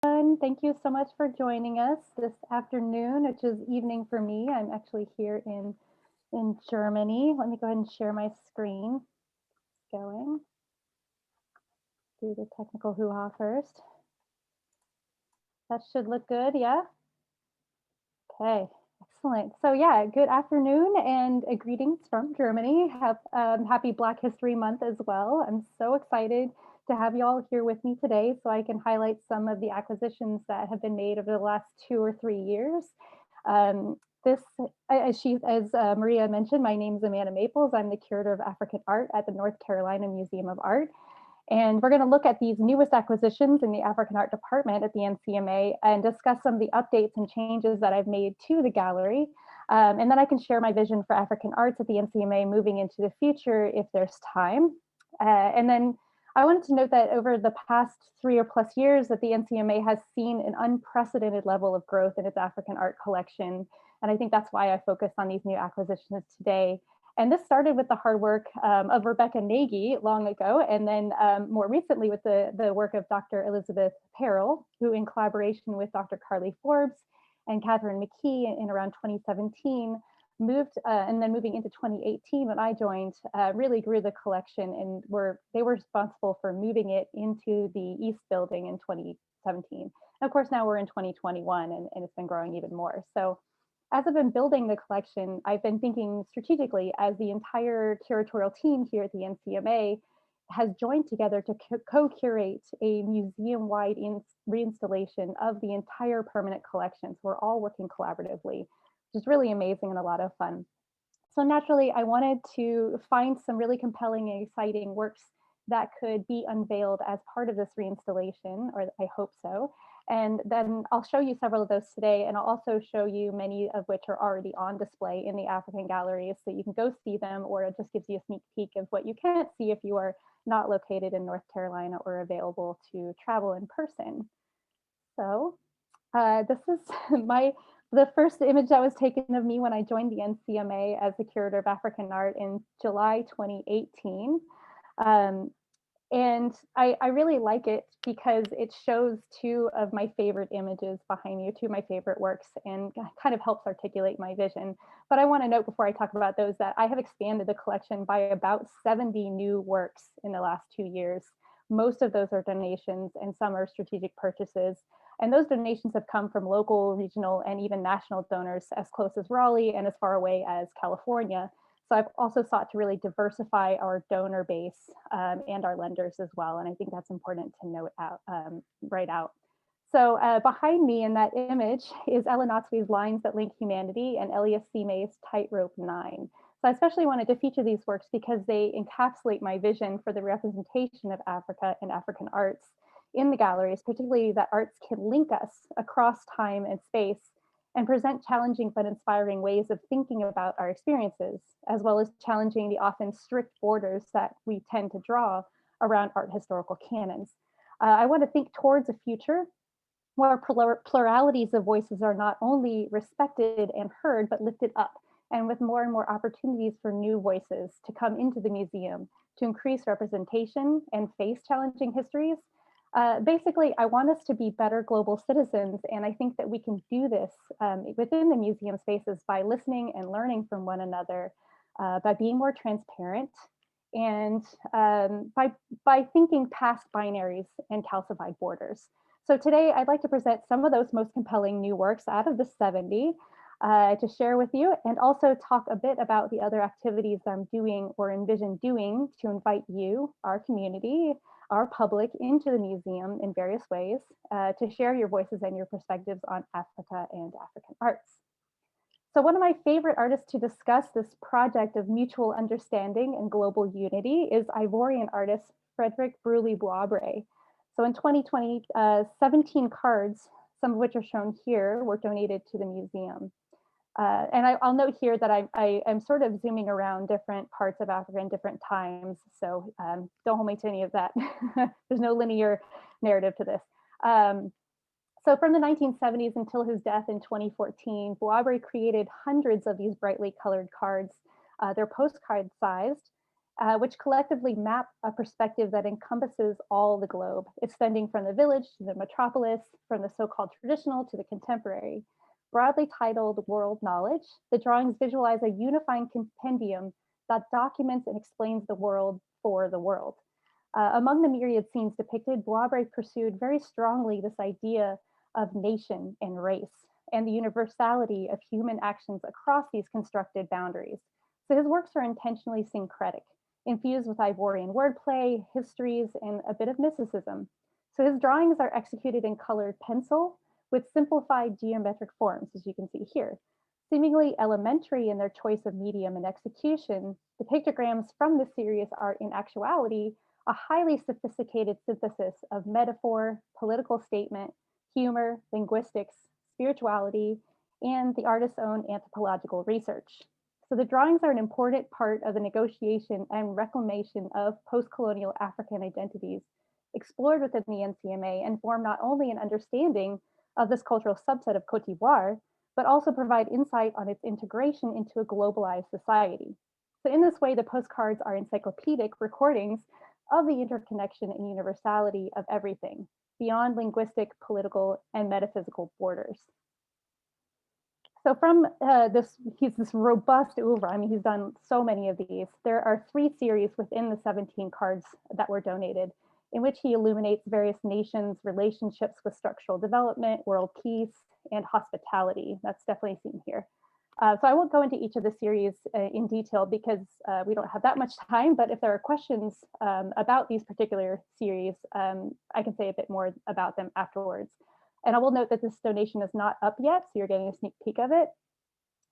Thank you so much for joining us this afternoon, which is evening for me. I'm actually here in Germany. Let me go ahead and share my screen. Going do the technical hoo-ha first. That should look good, yeah? Okay, excellent. So yeah, good afternoon and greetings from Germany. Have happy Black History Month as well. I'm so excited to have you all here with me today so I can highlight some of the acquisitions that have been made over the last 2 or 3 years. Um, this, as Maria mentioned, my name is Amanda Maples. I'm the curator of African art at the North Carolina Museum of Art. And we're going to look at these newest acquisitions in the African Art Department at the NCMA and discuss some of the updates and changes that I've made to the gallery. And then I can share my vision for African arts at the NCMA moving into the future if there's time. And then I wanted to note that over the past 3 or plus years that the NCMA has seen an unprecedented level of growth in its African art collection. And I think that's why I focused on these new acquisitions today. And this started with the hard work of Rebecca Nagy long ago, and then more recently with the work of Dr. Elizabeth Perrell, who in collaboration with Dr. Carly Forbes and Catherine McKee in around 2017 moved, and then moving into 2018 when I joined, really grew the collection and they were responsible for moving it into the East Building in 2017. And of course, now we're in 2021 and it's been growing even more. So as I've been building the collection, I've been thinking strategically as the entire curatorial team here at the NCMA has joined together to co-curate a museum-wide reinstallation of the entire permanent collection. So we're all working collaboratively, which is really amazing and a lot of fun. So naturally, I wanted to find some really compelling and exciting works that could be unveiled as part of this reinstallation, or I hope so. And then I'll show you several of those today, and I'll also show you many of which are already on display in the African galleries, so you can go see them, or it just gives you a sneak peek of what you can't see if you are not located in North Carolina or available to travel in person. So this is the first image that was taken of me when I joined the NCMA as the curator of African art in July 2018. Um, and I really like it because it shows two of my favorite images behind me, two of my favorite works, and kind of helps articulate my vision. But I want to note before I talk about those that I have expanded the collection by about 70 new works in the last 2 years. Most of those are donations and some are strategic purchases. And those donations have come from local, regional, and even national donors as close as Raleigh and as far away as California. So I've also sought to really diversify our donor base and our lenders as well. And I think that's important to note out right out. So behind me in that image is Ella Notsby's Lines That Link Humanity and Elias C. May's Tightrope 9. So I especially wanted to feature these works because they encapsulate my vision for the representation of Africa and African arts in the galleries, particularly that arts can link us across time and space and present challenging but inspiring ways of thinking about our experiences, as well as challenging the often strict borders that we tend to draw around art historical canons. I want to think towards a future where pluralities of voices are not only respected and heard, but lifted up, and with more and more opportunities for new voices to come into the museum to increase representation and face challenging histories. Basically, I want us to be better global citizens, and I think that we can do this within the museum spaces by listening and learning from one another, by being more transparent, and by thinking past binaries and calcified borders. So today, I'd like to present some of those most compelling new works out of the 70 to share with you, and also talk a bit about the other activities that I'm doing or envision doing to invite you, our community, our public into the museum in various ways to share your voices and your perspectives on Africa and African arts. So one of my favorite artists to discuss this project of mutual understanding and global unity is Ivorian artist Frederic Brulé Boisbré. So in 2020, 17 cards, some of which are shown here, were donated to the museum. And I'll note here that I am sort of zooming around different parts of Africa in different times. So don't hold me to any of that. There's no linear narrative to this. So from the 1970s until his death in 2014, Boisbré created hundreds of these brightly colored cards. They're postcard sized. which collectively map a perspective that encompasses all the globe, extending from the village to the metropolis, from the so-called traditional to the contemporary. Broadly titled World Knowledge, the drawings visualize a unifying compendium that documents and explains the world for the world. Among the myriad scenes depicted, Boisbré pursued very strongly this idea of nation and race and the universality of human actions across these constructed boundaries. So his works are intentionally syncretic, infused with Ivorian wordplay, histories, and a bit of mysticism. So his drawings are executed in colored pencil with simplified geometric forms, as you can see here. Seemingly elementary in their choice of medium and execution, the pictograms from this series are in actuality a highly sophisticated synthesis of metaphor, political statement, humor, linguistics, spirituality, and the artist's own anthropological research. So the drawings are an important part of the negotiation and reclamation of post-colonial African identities explored within the NCMA and form not only an understanding of this cultural subset of Cote d'Ivoire, but also provide insight on its integration into a globalized society. So in this way, the postcards are encyclopedic recordings of the interconnection and universality of everything beyond linguistic, political, and metaphysical borders. So from he's this robust oeuvre. I mean, he's done so many of these. There are 3 series within the 17 cards that were donated, in which he illuminates various nations' relationships with structural development, world peace, and hospitality. That's definitely seen here. So I won't go into each of the series in detail because we don't have that much time, but if there are questions about these particular series, I can say a bit more about them afterwards. And I will note that this donation is not up yet, so you're getting a sneak peek of it,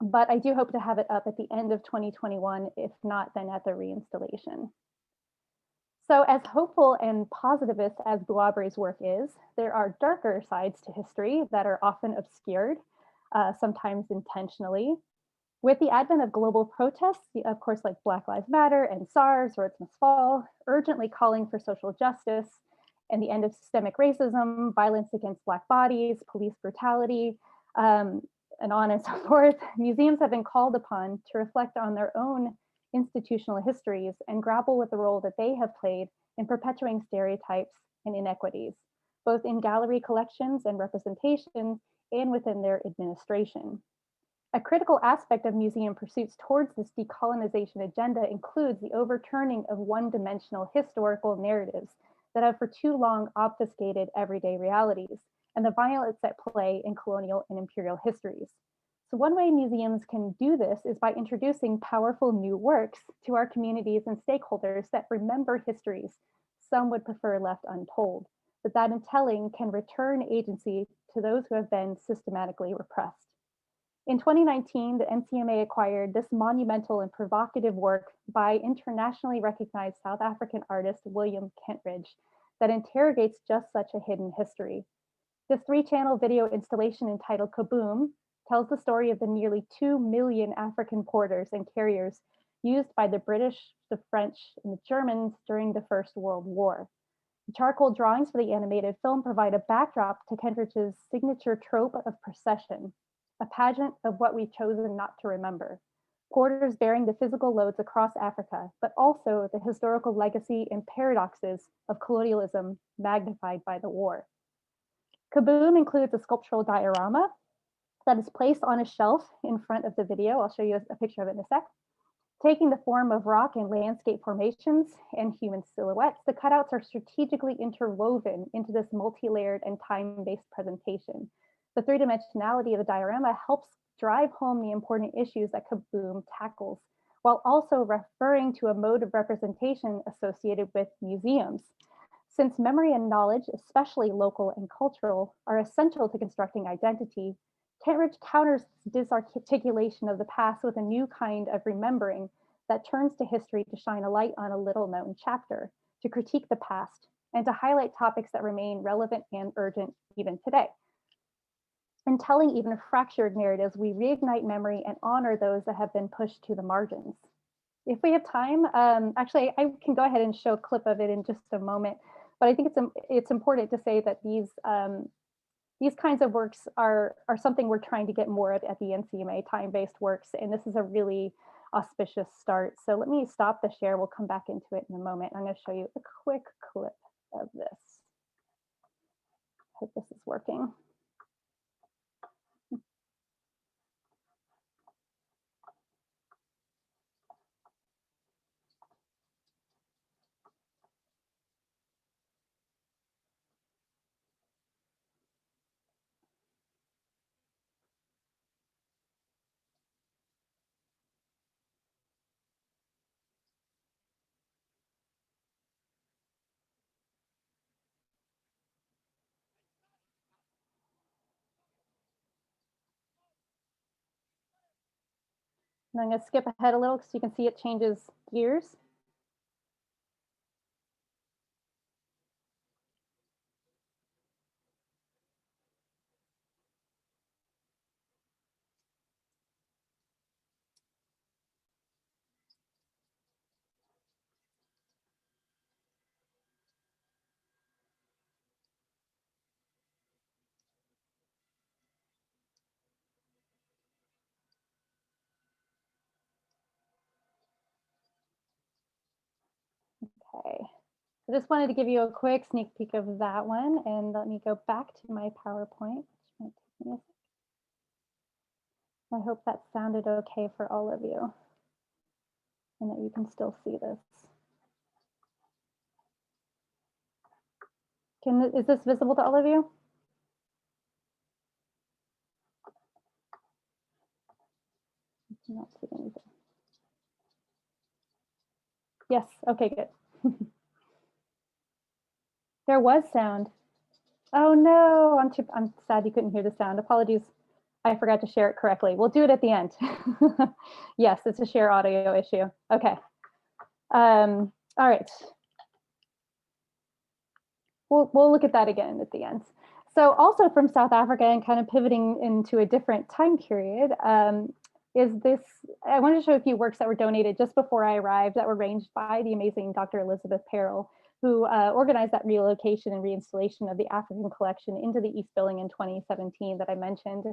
but I do hope to have it up at the end of 2021, if not, then at the reinstallation. So as hopeful and positivist as Boisbré's work is, there are darker sides to history that are often obscured, sometimes intentionally. With the advent of global protests, of course, like Black Lives Matter and SARS, Rhodes Must Fall, urgently calling for social justice and the end of systemic racism, violence against Black bodies, police brutality, and on and so forth, museums have been called upon to reflect on their own institutional histories and grapple with the role that they have played in perpetuating stereotypes and inequities, both in gallery collections and representation and within their administration. A critical aspect of museum pursuits towards this decolonization agenda includes the overturning of one-dimensional historical narratives that have for too long obfuscated everyday realities and the violence at play in colonial and imperial histories. So one way museums can do this is by introducing powerful new works to our communities and stakeholders that remember histories some would prefer left untold, but that in telling can return agency to those who have been systematically repressed. In 2019, the NCMA acquired this monumental and provocative work by internationally recognized South African artist William Kentridge that interrogates just such a hidden history. This 3-channel video installation entitled Kaboom tells the story of the nearly 2 million African porters and carriers used by the British, the French, and the Germans during the First World War. The charcoal drawings for the animated film provide a backdrop to Kentridge's signature trope of procession, a pageant of what we've chosen not to remember. Porters bearing the physical loads across Africa, but also the historical legacy and paradoxes of colonialism magnified by the war. Kaboom includes a sculptural diorama that is placed on a shelf in front of the video. I'll show you a picture of it in a sec. Taking the form of rock and landscape formations and human silhouettes, the cutouts are strategically interwoven into this multi-layered and time-based presentation. The 3-dimensionality of the diorama helps drive home the important issues that Kaboom tackles, while also referring to a mode of representation associated with museums. Since memory and knowledge, especially local and cultural, are essential to constructing identity, Kentridge counters this disarticulation of the past with a new kind of remembering that turns to history to shine a light on a little-known chapter, to critique the past, and to highlight topics that remain relevant and urgent even today. In telling even fractured narratives, we reignite memory and honor those that have been pushed to the margins. If we have time, actually, I can go ahead and show a clip of it in just a moment, but I think it's important to say that these kinds of works are something we're trying to get more of at the NCMA, time-based works, and this is a really auspicious start. So let me stop the share. We'll come back into it in a moment. I'm going to show you a quick clip of this. Hope this is working. And I'm going to skip ahead a little so you can see it changes gears. Okay. I just wanted to give you a quick sneak peek of that one, and let me go back to my PowerPoint, which might take me a second. I hope that sounded okay for all of you and that you can still see this. Is this visible to all of you? Not see anything. Yes, okay, good. There was sound. Oh no, I'm sad you couldn't hear the sound. Apologies. I forgot to share it correctly. We'll do it at the end. Yes, it's a share audio issue. Okay. All right. We'll look at that again at the end. So also from South Africa and kind of pivoting into a different time period, is this, I wanted to show a few works that were donated just before I arrived that were arranged by the amazing Dr. Elizabeth Perrell, who organized that relocation and reinstallation of the African collection into the East Building in 2017 that I mentioned.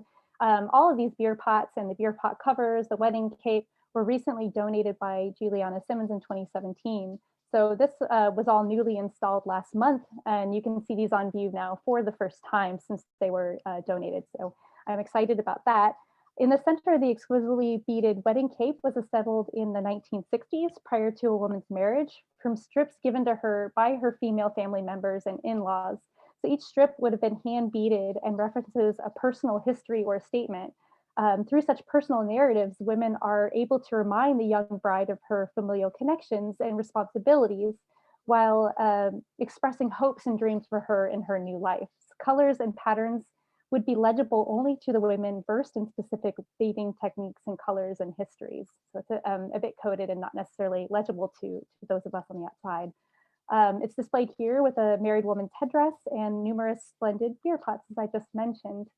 All of these beer pots and the beer pot covers, the wedding cape, were recently donated by Juliana Simmons in 2017. So this was all newly installed last month, and you can see these on view now for the first time since they were donated. So I'm excited about that. In the center, the exquisitely beaded wedding cape was assembled in the 1960s prior to a woman's marriage from strips given to her by her female family members and in-laws. So each strip would have been hand beaded and references a personal history or statement. Through such personal narratives, women are able to remind the young bride of her familial connections and responsibilities while expressing hopes and dreams for her in her new life. Colors and patterns would be legible only to the women versed in specific beading techniques and colors and histories. So it's a bit coded and not necessarily legible to those of us on the outside. It's displayed here with a married woman's headdress and numerous splendid beer pots, as I just mentioned.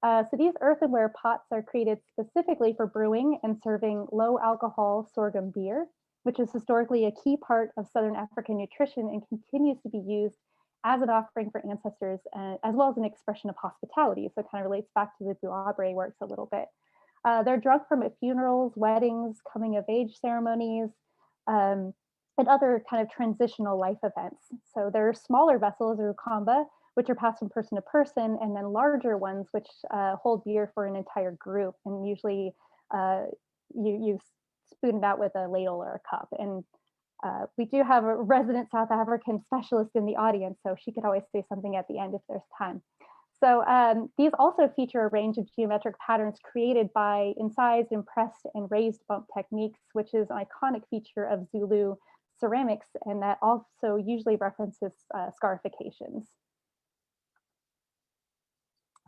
So these earthenware pots are created specifically for brewing and serving low alcohol sorghum beer, which is historically a key part of Southern African nutrition and continues to be used as an offering for ancestors, as well as an expression of hospitality. So it kind of relates back to the Buabre works a little bit. They're drunk from at funerals, weddings, coming of age ceremonies, and other kind of transitional life events. So there are smaller vessels or kamba, which are passed from person to person, and then larger ones, which hold beer for an entire group. And usually you spoon it out with a ladle or a cup. And we do have a resident South African specialist in the audience, so she could always say something at the end if there's time. So these also feature a range of geometric patterns created by incised, impressed, and raised bump techniques, which is an iconic feature of Zulu ceramics, and that also usually references scarifications.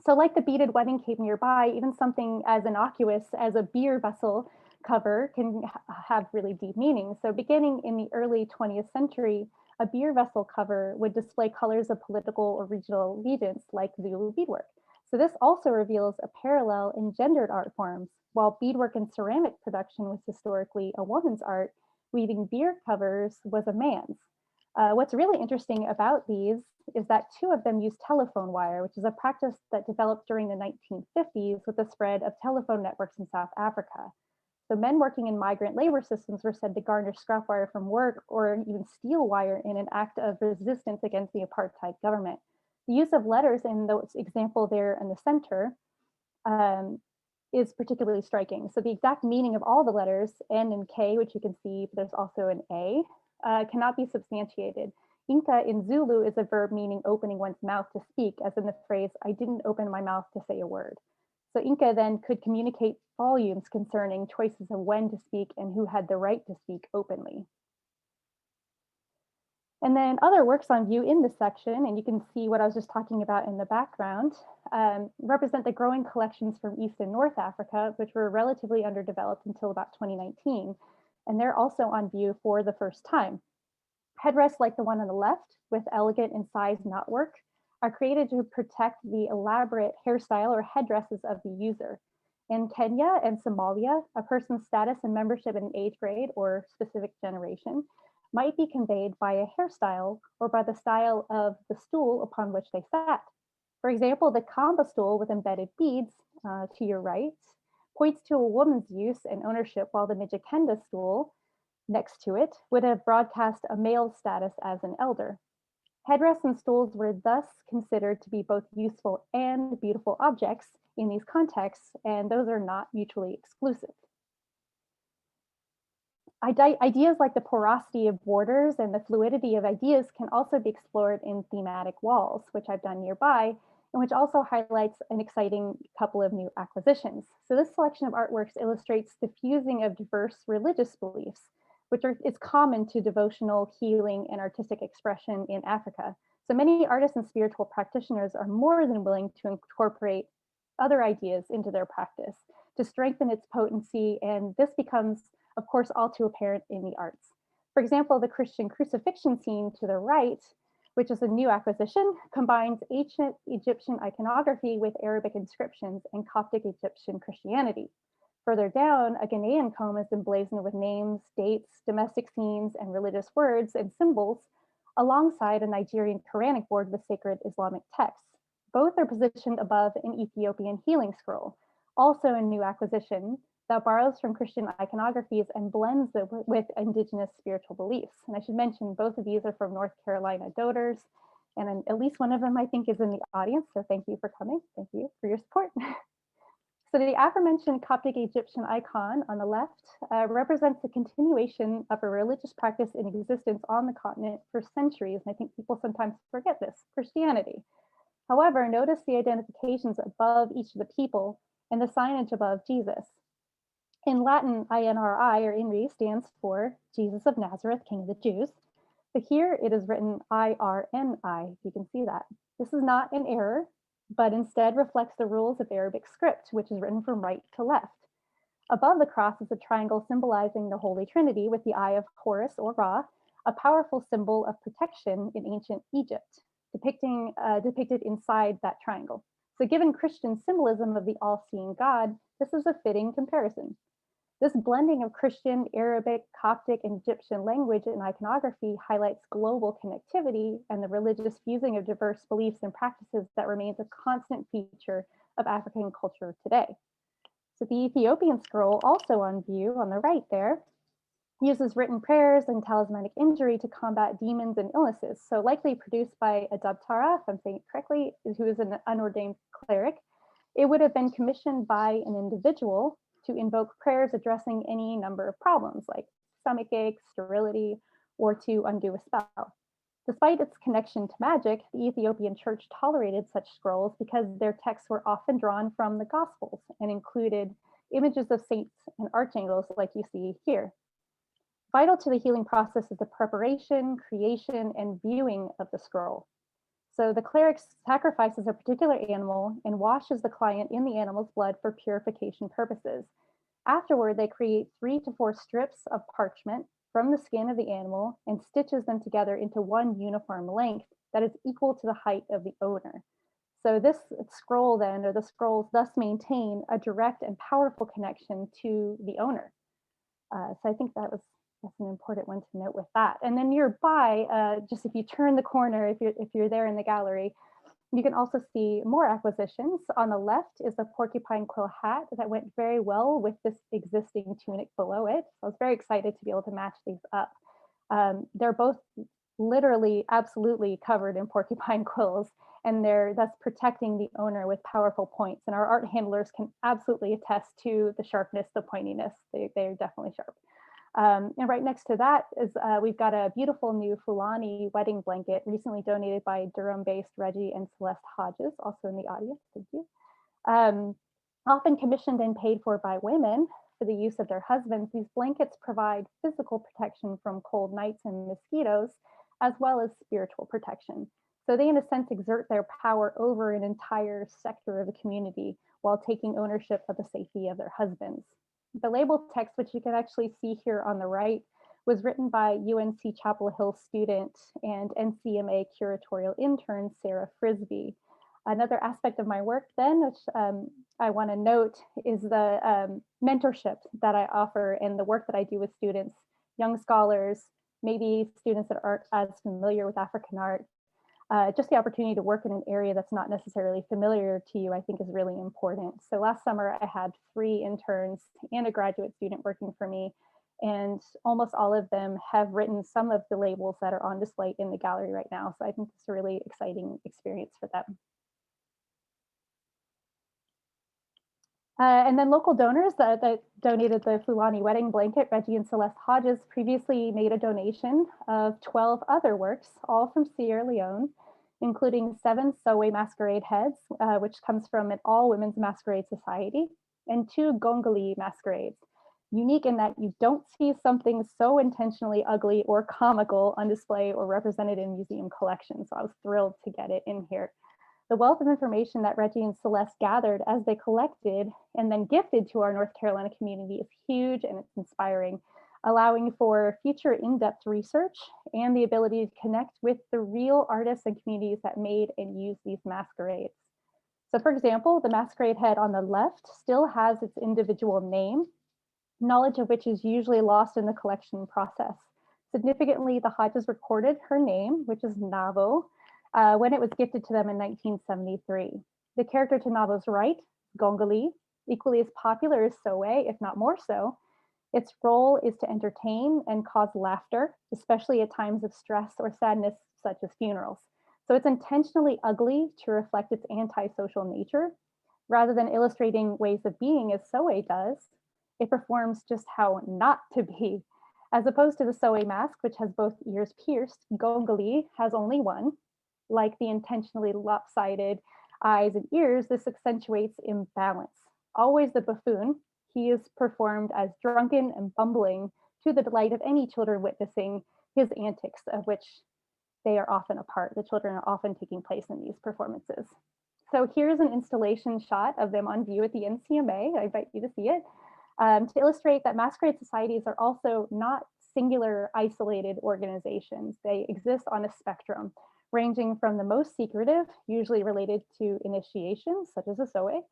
So like the beaded wedding cape nearby, even something as innocuous as a beer vessel cover can have really deep meaning. So beginning in the early 20th century, a beer vessel cover would display colors of political or regional allegiance like Zulu beadwork. So this also reveals a parallel in gendered art forms. While beadwork and ceramic production was historically a woman's art, weaving beer covers was a man's. What's really interesting about these is that two of them use telephone wire, which is a practice that developed during the 1950s with the spread of telephone networks in South Africa. So men working in migrant labor systems were said to garner scrap wire from work or even steal wire in an act of resistance against the apartheid government. The use of letters in the example there in the center um, is particularly striking. So the exact meaning of all the letters, N and K, which you can see, but there's also an A, cannot be substantiated. Inka in Zulu is a verb meaning opening one's mouth to speak, as in the phrase, I didn't open my mouth to say a word. So Inka then could communicate volumes concerning choices of when to speak and who had the right to speak openly. And then other works on view in this section, and you can see what I was just talking about in the background, represent the growing collections from East and North Africa, which were relatively underdeveloped until about 2019. And they're also on view for the first time. Headrests like the one on the left with elegant incised knotwork are created to protect the elaborate hairstyle or headdresses of the user. In Kenya and Somalia, a person's status and membership in an age grade or specific generation might be conveyed by a hairstyle or by the style of the stool upon which they sat. For example, the Kamba stool with embedded beads to your right points to a woman's use and ownership, while the Mijikenda stool next to it would have broadcast a male status as an elder. Headrests and stools were thus considered to be both useful and beautiful objects in these contexts, and those are not mutually exclusive. Ideas like the porosity of borders and the fluidity of ideas can also be explored in thematic walls, which I've done nearby, and which also highlights an exciting couple of new acquisitions. So this selection of artworks illustrates the fusing of diverse religious beliefs, which is common to devotional, healing, and artistic expression in Africa. So many artists and spiritual practitioners are more than willing to incorporate other ideas into their practice to strengthen its potency, and this becomes, of course, all too apparent in the arts. For example, the Christian crucifixion scene to the right, which is a new acquisition, combines ancient Egyptian iconography with Arabic inscriptions and Coptic Egyptian Christianity. Further down, a Ghanaian comb is emblazoned with names, dates, domestic scenes, and religious words and symbols, alongside a Nigerian Quranic board with sacred Islamic texts. Both are positioned above an Ethiopian healing scroll, also a new acquisition that borrows from Christian iconographies and blends it with indigenous spiritual beliefs. And I should mention both of these are from North Carolina donors, and at least one of them I think is in the audience, so thank you for coming. Thank you for your support. So the aforementioned Coptic Egyptian icon on the left represents the continuation of a religious practice in existence on the continent for centuries, and I think people sometimes forget this, Christianity. However, notice the identifications above each of the people and the signage above Jesus. In Latin, INRI or INRI stands for Jesus of Nazareth, King of the Jews, but here it is written IRNI, you can see that. This is not an error, but instead reflects the rules of Arabic script, which is written from right to left. Above the cross is a triangle symbolizing the Holy Trinity with the eye of Horus or Ra, a powerful symbol of protection in ancient Egypt, depicted inside that triangle. So given Christian symbolism of the all-seeing God, this is a fitting comparison. This blending of Christian, Arabic, Coptic, and Egyptian language and iconography highlights global connectivity and the religious fusing of diverse beliefs and practices that remains a constant feature of African culture today. So the Ethiopian scroll, also on view on the right there, uses written prayers and talismanic imagery to combat demons and illnesses. So likely produced by a Dabtara, if I'm saying it correctly, who is an unordained cleric. It would have been commissioned by an individual to invoke prayers addressing any number of problems like stomach ache, sterility, or to undo a spell. Despite its connection to magic, the Ethiopian church tolerated such scrolls because their texts were often drawn from the Gospels and included images of saints and archangels like you see here. Vital to the healing process is the preparation, creation, and viewing of the scroll. So the cleric sacrifices a particular animal and washes the client in the animal's blood for purification purposes. Afterward, they create 3 to 4 strips of parchment from the skin of the animal and stitches them together into one uniform length that is equal to the height of the owner. So this scroll then, or the scrolls thus maintain a direct and powerful connection to the owner. So I think that's an important one to note with that. And then nearby, just if you turn the corner, if you're there in the gallery, You can also see more acquisitions. On the left is a porcupine quill hat that went very well with this existing tunic below it. So I was very excited to be able to match these up. They're both literally absolutely covered in porcupine quills, and they're thus protecting the owner with powerful points. And our art handlers can absolutely attest to the sharpness, the pointiness. They're definitely sharp. And right next to that is we've got a beautiful new Fulani wedding blanket recently donated by Durham-based Reggie and Celeste Hodges, also in the audience. Thank you. Often commissioned and paid for by women for the use of their husbands, these blankets provide physical protection from cold nights and mosquitoes, as well as spiritual protection. So they, in a sense, exert their power over an entire sector of the community while taking ownership of the safety of their husbands. The label text, which you can actually see here on the right, was written by UNC Chapel Hill student and NCMA curatorial intern, Sarah Frisbee. Another aspect of my work then, which I want to note, is the mentorship that I offer and the work that I do with students, young scholars, maybe students that aren't as familiar with African art. Just the opportunity to work in an area that's not necessarily familiar to you, I think, is really important. So last summer, I had 3 interns and a graduate student working for me, and almost all of them have written some of the labels that are on display in the gallery right now. So I think it's a really exciting experience for them. And then local donors that donated the Fulani wedding blanket, Reggie and Celeste Hodges, previously made a donation of 12 other works, all from Sierra Leone, including 7 Sowe masquerade heads, which comes from an all-women's masquerade society, and 2 Gongali masquerades, unique in that you don't see something so intentionally ugly or comical on display or represented in museum collections. So I was thrilled to get it in here. The wealth of information that Reggie and Celeste gathered as they collected and then gifted to our North Carolina community is huge and it's inspiring, allowing for future in-depth research and the ability to connect with the real artists and communities that made and used these masquerades. So for example, the masquerade head on the left still has its individual name, knowledge of which is usually lost in the collection process. Significantly, the Hodges recorded her name, which is Navo, when it was gifted to them in 1973. The character to Navo's right, Gongali, equally as popular as Sowe, if not more so. Its role is to entertain and cause laughter, especially at times of stress or sadness, such as funerals. So it's intentionally ugly to reflect its antisocial nature. Rather than illustrating ways of being as Sowe does, it performs just how not to be. As opposed to the Sowe mask, which has both ears pierced, Gongali has only one. Like the intentionally lopsided eyes and ears, this accentuates imbalance. Always the buffoon, he is performed as drunken and bumbling to the delight of any children witnessing his antics, of which they are often a part. The children are often taking place in these performances. So here's an installation shot of them on view at the NCMA. I invite you to see it, to illustrate that masquerade societies are also not singular, isolated organizations. They exist on a spectrum, ranging from the most secretive, usually related to initiations, such as a Sowe,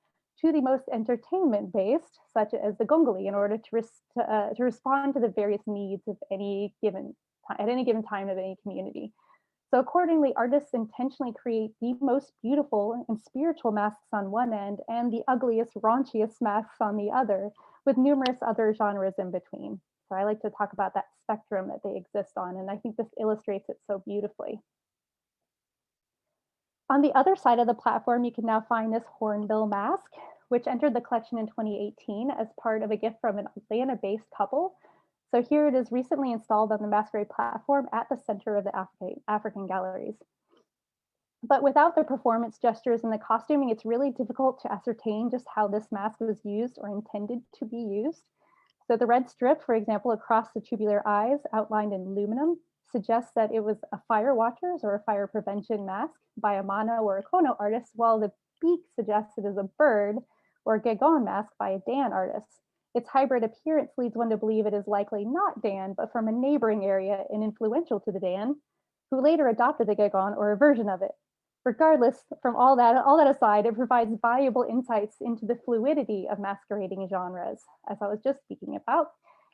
to the most entertainment-based, such as the Gongali, in order to respond to the various needs of at any given time of any community. So accordingly, artists intentionally create the most beautiful and spiritual masks on one end and the ugliest, raunchiest masks on the other, with numerous other genres in between. So I like to talk about that spectrum that they exist on, and I think this illustrates it so beautifully. On the other side of the platform, you can now find this hornbill mask, which entered the collection in 2018 as part of a gift from an Atlanta-based couple. So here it is recently installed on the masquerade platform at the center of the African galleries. But without the performance gestures and the costuming, it's really difficult to ascertain just how this mask was used or intended to be used. So the red strip, for example, across the tubular eyes outlined in aluminum suggests that it was a fire watchers or a fire prevention mask by a Mano or a Kono artist, while the beak suggests it is a bird or Gagon mask by a Dan artist. Its hybrid appearance leads one to believe it is likely not Dan, but from a neighboring area and influential to the Dan, who later adopted the Gagon or a version of it. Regardless, from all that aside, it provides valuable insights into the fluidity of masquerading genres, as I was just speaking about,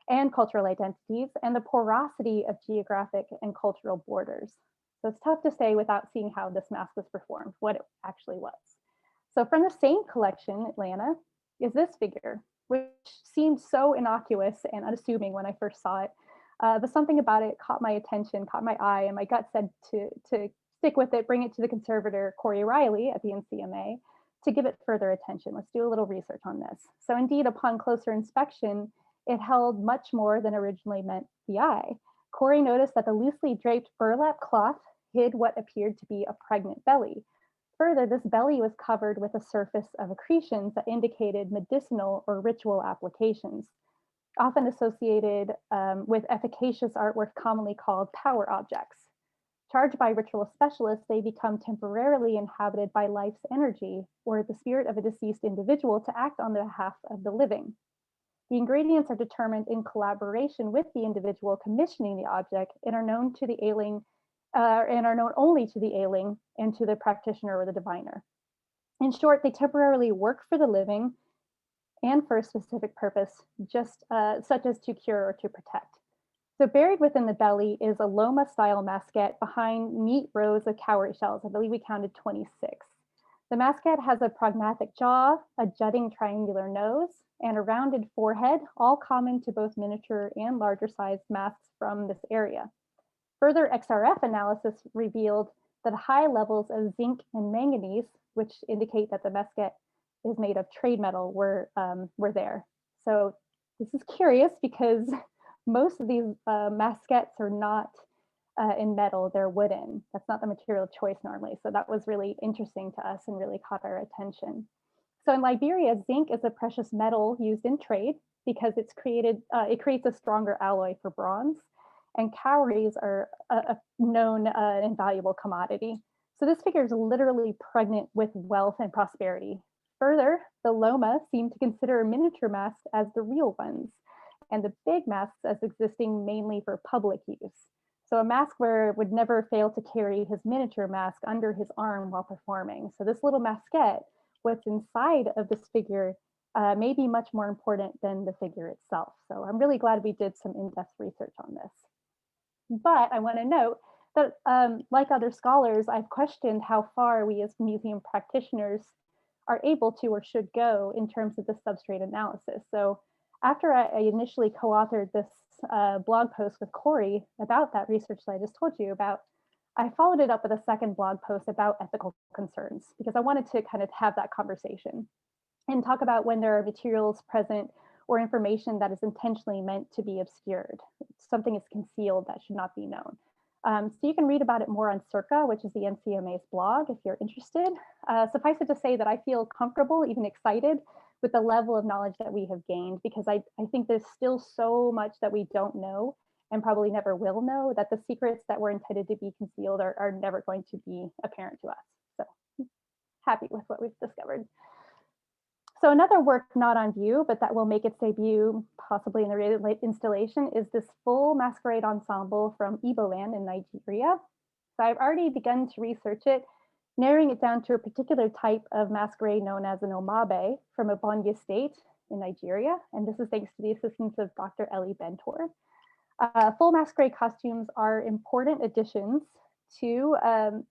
and cultural identities, and the porosity of geographic and cultural borders. So it's tough to say without seeing how this mask was performed, what it actually was. So from the same collection, Atlanta, is this figure, which seemed so innocuous and unassuming when I first saw it. But something about it caught my attention, caught my eye, and my gut said to stick with it, bring it to the conservator, Corey Riley at the NCMA, to give it further attention. Let's do a little research on this. So indeed, upon closer inspection, it held much more than originally meant the eye. Corey noticed that the loosely draped burlap cloth hid what appeared to be a pregnant belly. Further, this belly was covered with a surface of accretions that indicated medicinal or ritual applications, often associated with efficacious artwork commonly called power objects. Charged by ritual specialists, they become temporarily inhabited by life's energy or the spirit of a deceased individual to act on the behalf of the living. The ingredients are determined in collaboration with the individual commissioning the object and are known to the ailing and are known only to the ailing and to the practitioner or the diviner. In short, they temporarily work for the living and for a specific purpose, just such as to cure or to protect. So buried within the belly is a Loma-style masket behind neat rows of cowrie shells. I believe we counted 26. The masket has a prognaathic jaw, a jutting triangular nose, and a rounded forehead, all common to both miniature and larger sized masks from this area. Further XRF analysis revealed that high levels of zinc and manganese, which indicate that the masket is made of trade metal, were there. So this is curious because most of these maskets are not in metal, they're wooden. That's not the material choice normally. So that was really interesting to us and really caught our attention. So in Liberia, zinc is a precious metal used in trade because it creates a stronger alloy for bronze, and cowries are a known and valuable commodity. So this figure is literally pregnant with wealth and prosperity. Further, the Loma seem to consider miniature masks as the real ones, and the big masks as existing mainly for public use. So a mask wearer would never fail to carry his miniature mask under his arm while performing. So this little masket, what's inside of this figure, may be much more important than the figure itself. So I'm really glad we did some in-depth research on this. But I want to note that, like other scholars, I've questioned how far we as museum practitioners are able to or should go in terms of the substrate analysis. So after I initially co-authored this blog post with Corey about that research that I just told you about, I followed it up with a second blog post about ethical concerns because I wanted to kind of have that conversation and talk about when there are materials present or information that is intentionally meant to be obscured. Something is concealed that should not be known. So you can read about it more on Circa, which is the NCMA's blog, if you're interested. Suffice it to say that I feel comfortable, even excited, with the level of knowledge that we have gained, because I think there's still so much that we don't know and probably never will know, that the secrets that were intended to be concealed are never going to be apparent to us. So happy with what we've discovered. So another work not on view, but that will make its debut possibly in the late installation, is this full masquerade ensemble from Igboland in Nigeria. So I've already begun to research it, narrowing it down to a particular type of masquerade known as an omabe from Ebonyi State in Nigeria. And this is thanks to the assistance of Dr. Ellie Bentor. Full masquerade costumes are important additions to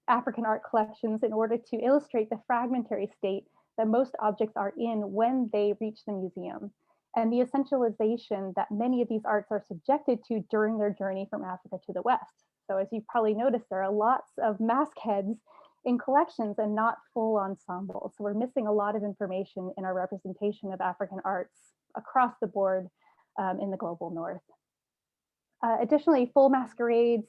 African art collections in order to illustrate the fragmentary state that most objects are in when they reach the museum, and the essentialization that many of these arts are subjected to during their journey from Africa to the West. So as you probably noticed, there are lots of mask heads in collections and not full ensembles. So we're missing a lot of information in our representation of African arts across the board in the global North. Additionally, full masquerades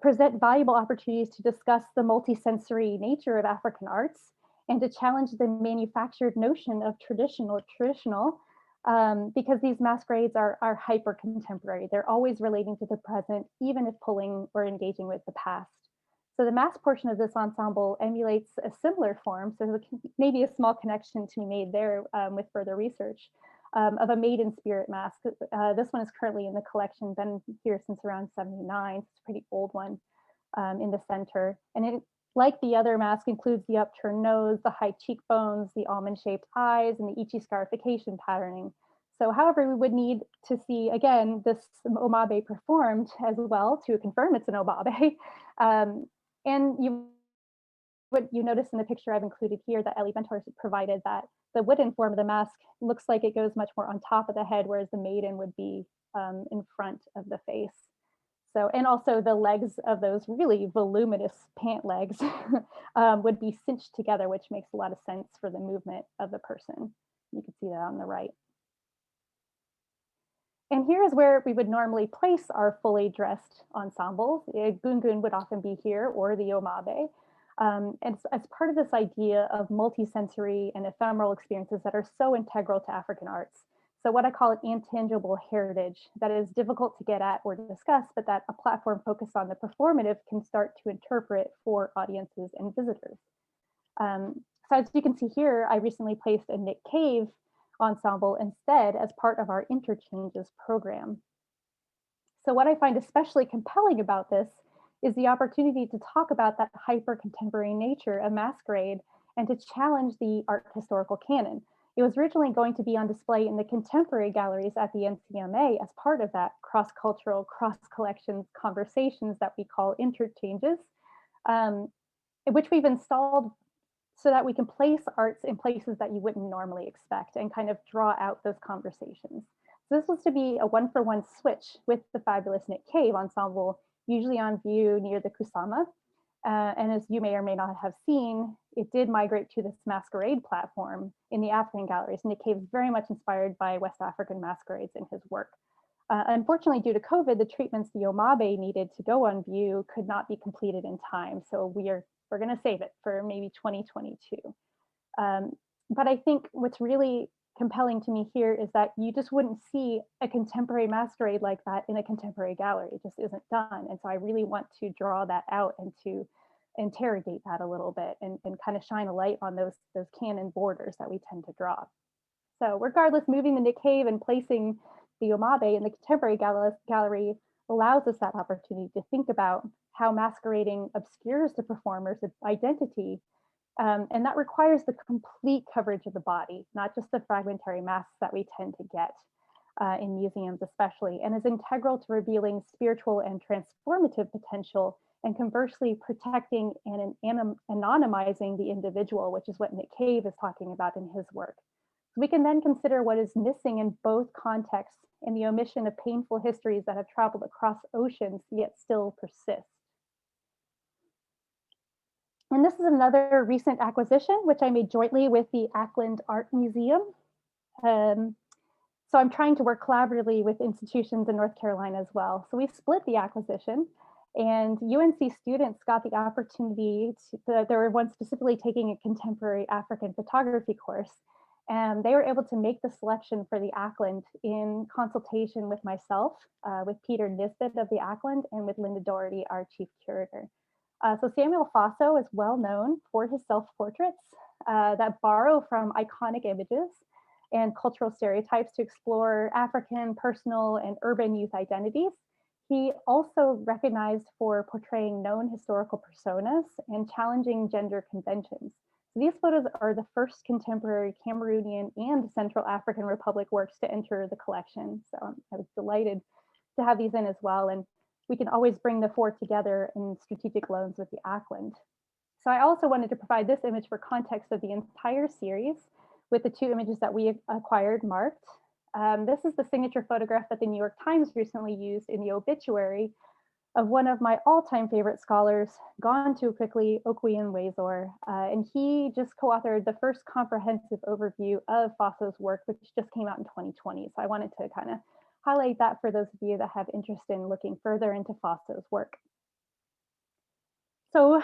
present valuable opportunities to discuss the multisensory nature of African arts and to challenge the manufactured notion of traditional, because these masquerades are hyper contemporary. They're always relating to the present, even if pulling or engaging with the past. So the mask portion of this ensemble emulates a similar form, so there maybe a small connection to be made there with further research of a maiden spirit mask. This one is currently in the collection, been here since around 79. It's a pretty old one in the center. And it, like the other mask, includes the upturned nose, the high cheekbones, the almond-shaped eyes, and the ichi scarification patterning. So however, we would need to see, again, this omabe performed as well to confirm it's an omabe. And what you notice in the picture I've included here that Ellie Bentor provided, that the wooden form of the mask looks like it goes much more on top of the head, whereas the maiden would be in front of the face. So, and also the legs of those really voluminous pant legs would be cinched together, which makes a lot of sense for the movement of the person. You can see that on the right. And here is where we would normally place our fully dressed ensemble. A gungun would often be here, or the yomabe. And as part of this idea of multisensory and ephemeral experiences that are so integral to African arts. So what I call an intangible heritage that is difficult to get at or discuss, but that a platform focused on the performative can start to interpret for audiences and visitors. So as you can see here, I recently placed a knit cave ensemble instead as part of our interchanges program. So what I find especially compelling about this is the opportunity to talk about that hyper contemporary nature of masquerade and to challenge the art historical canon. It was originally going to be on display in the contemporary galleries at the NCMA as part of that cross-cultural, cross-collections conversations that we call interchanges, which we've installed so that we can place arts in places that you wouldn't normally expect and kind of draw out those conversations. So this was to be a one-for-one switch with the fabulous Knit Cave ensemble, usually on view near the Kusama. And as you may or may not have seen, it did migrate to this masquerade platform in the African galleries. Knit Cave is very much inspired by West African masquerades in his work. Unfortunately, due to COVID, the treatments the Yomabe needed to go on view could not be completed in time. So we're going to save it for maybe 2022. But I think what's really compelling to me here is that you just wouldn't see a contemporary masquerade like that in a contemporary gallery. It just isn't done. And so I really want to draw that out and to interrogate that a little bit and kind of shine a light on those canon borders that we tend to draw. So regardless, moving the Knit Cave and placing the Yomabe in the contemporary gallery allows us that opportunity to think about how masquerading obscures the performer's identity. And that requires the complete coverage of the body, not just the fragmentary masks that we tend to get in museums especially, and is integral to revealing spiritual and transformative potential, and conversely protecting and anonymizing the individual, which is what Knit Cave is talking about in his work. So we can then consider what is missing in both contexts and the omission of painful histories that have traveled across oceans yet still persist. And this is another recent acquisition, which I made jointly with the Ackland Art Museum. So I'm trying to work collaboratively with institutions in North Carolina as well. So we split the acquisition, and UNC students got the opportunity to, there were one specifically taking a contemporary African photography course, and they were able to make the selection for the Ackland in consultation with myself, with Peter Nisbet of the Ackland, and with Linda Doherty, our chief curator. So Samuel Faso is well known for his self-portraits that borrow from iconic images and cultural stereotypes to explore African, personal, and urban youth identities. He also recognized for portraying known historical personas and challenging gender conventions. So these photos are the first contemporary Cameroonian and Central African Republic works to enter the collection. So I was delighted to have these in as well. And we can always bring the four together in strategic loans with the Ackland. So I also wanted to provide this image for context of the entire series with the two images that we acquired marked. This is the signature photograph that the New York Times recently used in the obituary of one of my all-time favorite scholars, gone too quickly, Okwuegbunam. And he just co-authored the first comprehensive overview of Faso's work, which just came out in 2020. So I wanted to kind of highlight that for those of you that have interest in looking further into Faso's work. So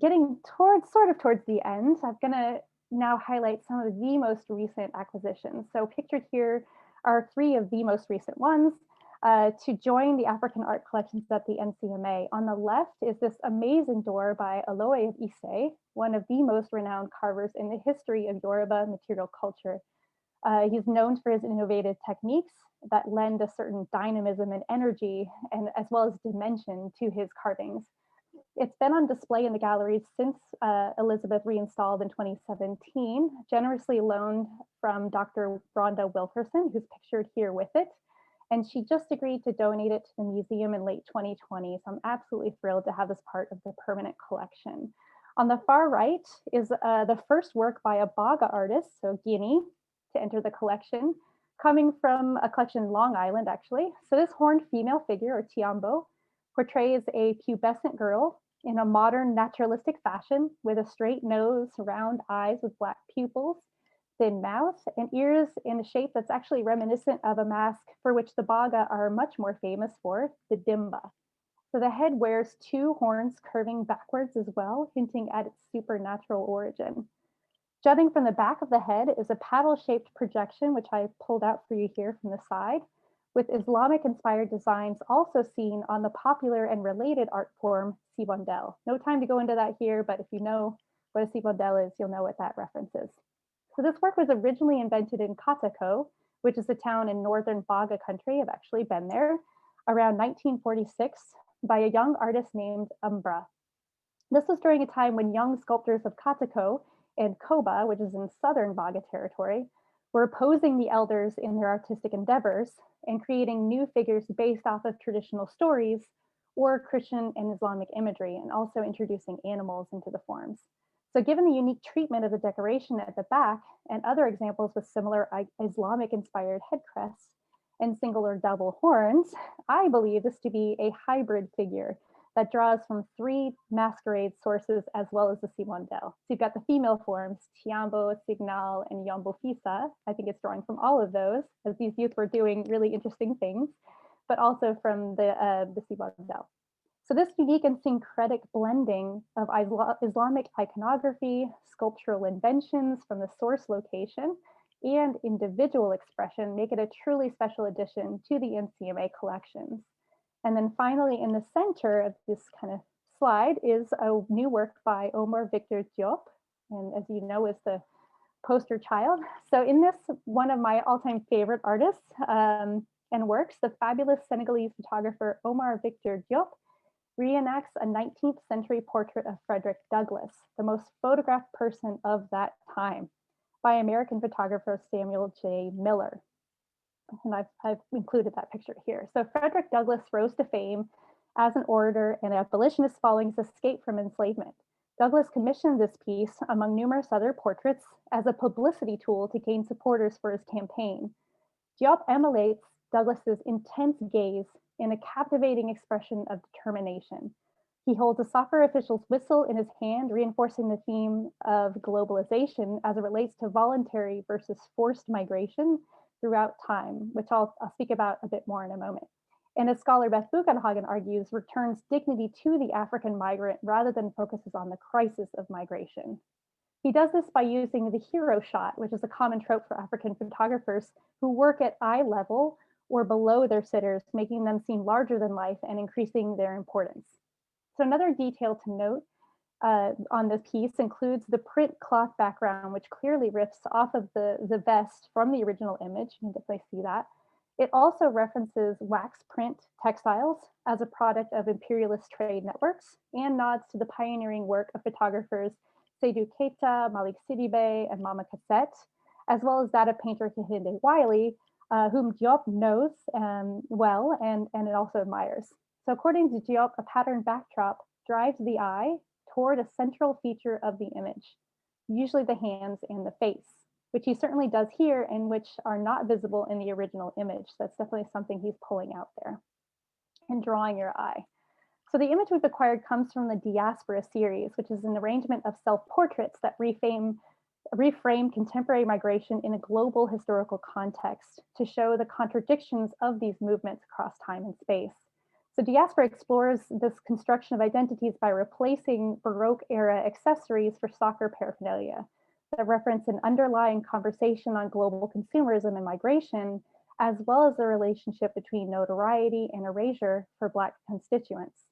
getting towards the end, I'm gonna now highlight some of the most recent acquisitions. So pictured here are three of the most recent ones to join the African art collections at the NCMA. On the left is this amazing door by Aloe of Ise, one of the most renowned carvers in the history of Yoruba material culture. He's known for his innovative techniques that lend a certain dynamism and energy, and as well as dimension to his carvings. It's been on display in the galleries since Elizabeth reinstalled in 2017, generously loaned from Dr. Rhonda Wilkerson, who's pictured here with it. and she just agreed to donate it to the museum in late 2020. So I'm absolutely thrilled to have this part of the permanent collection. On the far right is the first work by a Baga artist, so Guinea, to enter the collection, coming from a collection in Long Island, actually. So this horned female figure, or Tiambo, portrays a pubescent girl in a modern naturalistic fashion with a straight nose, round eyes with black pupils, thin mouth, and ears in a shape that's actually reminiscent of a mask for which the Baga are much more famous for, the Dimba. So the head wears two horns curving backwards as well, hinting at its supernatural origin. Jutting from the back of the head is a paddle-shaped projection, which I pulled out for you here from the side, with Islamic-inspired designs also seen on the popular and related art form, Cibondel. No time to go into that here, but if you know what a Cibondel is, you'll know what that reference is. So this work was originally invented in Cataco, which is a town in northern Baga country. I've actually been there, around 1946, by a young artist named Umbra. This was during a time when young sculptors of Cataco and Koba, which is in southern Baga territory, were opposing the elders in their artistic endeavors and creating new figures based off of traditional stories or Christian and Islamic imagery, and also introducing animals into the forms. So given the unique treatment of the decoration at the back and other examples with similar Islamic-inspired head crests and single or double horns, I believe this to be a hybrid figure that draws from three masquerade sources as well as the Cibondel. So you've got the female forms, Tiambo, Signal, and Yombofisa. I think it's drawing from all of those, as these youth were doing really interesting things, but also from the Cibondel. So this unique and syncretic blending of Islamic iconography, sculptural inventions from the source location, and individual expression make it a truly special addition to the NCMA collections. And then finally, in the center of this kind of slide is a new work by Omar Victor Diop, and as you know, is the poster child. So in this, one of my all-time favorite artists and works, the fabulous Senegalese photographer Omar Victor Diop reenacts a 19th century portrait of Frederick Douglass, the most photographed person of that time, by American photographer Samuel J. Miller. And I've included that picture here. So Frederick Douglass rose to fame as an orator and abolitionist following his escape from enslavement. Douglass commissioned this piece, among numerous other portraits, as a publicity tool to gain supporters for his campaign. Diop emulates Douglass's intense gaze in a captivating expression of determination. He holds a soccer official's whistle in his hand, reinforcing the theme of globalization as it relates to voluntary versus forced migration throughout time, which I'll speak about a bit more in a moment. And as scholar Beth Buchenhagen argues, returns dignity to the African migrant rather than focuses on the crisis of migration. He does this by using the hero shot, which is a common trope for African photographers who work at eye level or below their sitters, making them seem larger than life and increasing their importance. So another detail to note on this piece includes the print cloth background, which clearly riffs off of the vest from the original image. You can definitely see that. It also references wax print textiles as a product of imperialist trade networks and nods to the pioneering work of photographers Seydou Keita, Malik Sidibe, and Mama Cassette, as well as that of painter Kehinde Wiley, whom Diop knows well and it also admires. So according to Diop, a pattern backdrop drives the eye toward a central feature of the image, usually the hands and the face, which he certainly does here and which are not visible in the original image. That's definitely something he's pulling out there and drawing your eye. So the image we've acquired comes from the Diaspora series, which is an arrangement of self-portraits that reframe contemporary migration in a global historical context to show the contradictions of these movements across time and space. So Diaspora explores this construction of identities by replacing Baroque era accessories for soccer paraphernalia that reference an underlying conversation on global consumerism and migration, as well as the relationship between notoriety and erasure for Black constituents.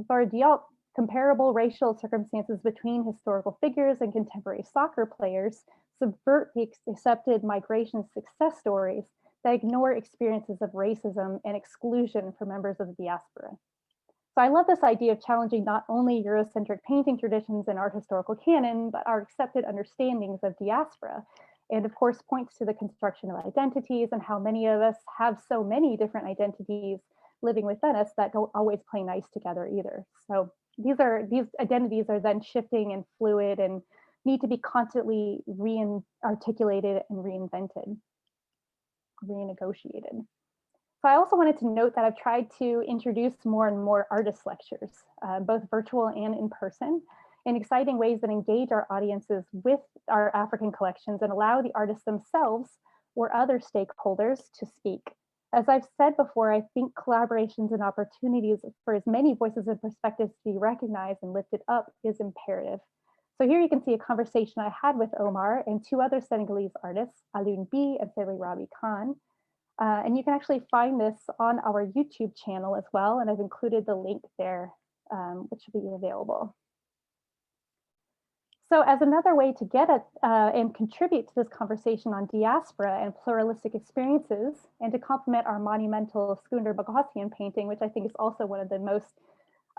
For Diop, comparable racial circumstances between historical figures and contemporary soccer players subvert the accepted migration success stories that ignore experiences of racism and exclusion for members of the diaspora. So I love this idea of challenging not only Eurocentric painting traditions and art historical canon, but our accepted understandings of diaspora and of course points to the construction of identities and how many of us have so many different identities living within us that don't always play nice together either. So these identities are then shifting and fluid and need to be constantly re-articulated and reinvented, renegotiated. So I also wanted to note that I've tried to introduce more and more artist lectures, both virtual and in person, in exciting ways that engage our audiences with our African collections and allow the artists themselves or other stakeholders to speak. As I've said before, I think collaborations and opportunities for as many voices and perspectives to be recognized and lifted up is imperative. So here you can see a conversation I had with Omar and two other Senegalese artists, Alioune B and Seli Rabi Khan. And you can actually find this on our YouTube channel as well. And I've included the link there, which will be available. So as another way to get at and contribute to this conversation on diaspora and pluralistic experiences, and to complement our monumental Skounder Boghossian painting, which I think is also one of the most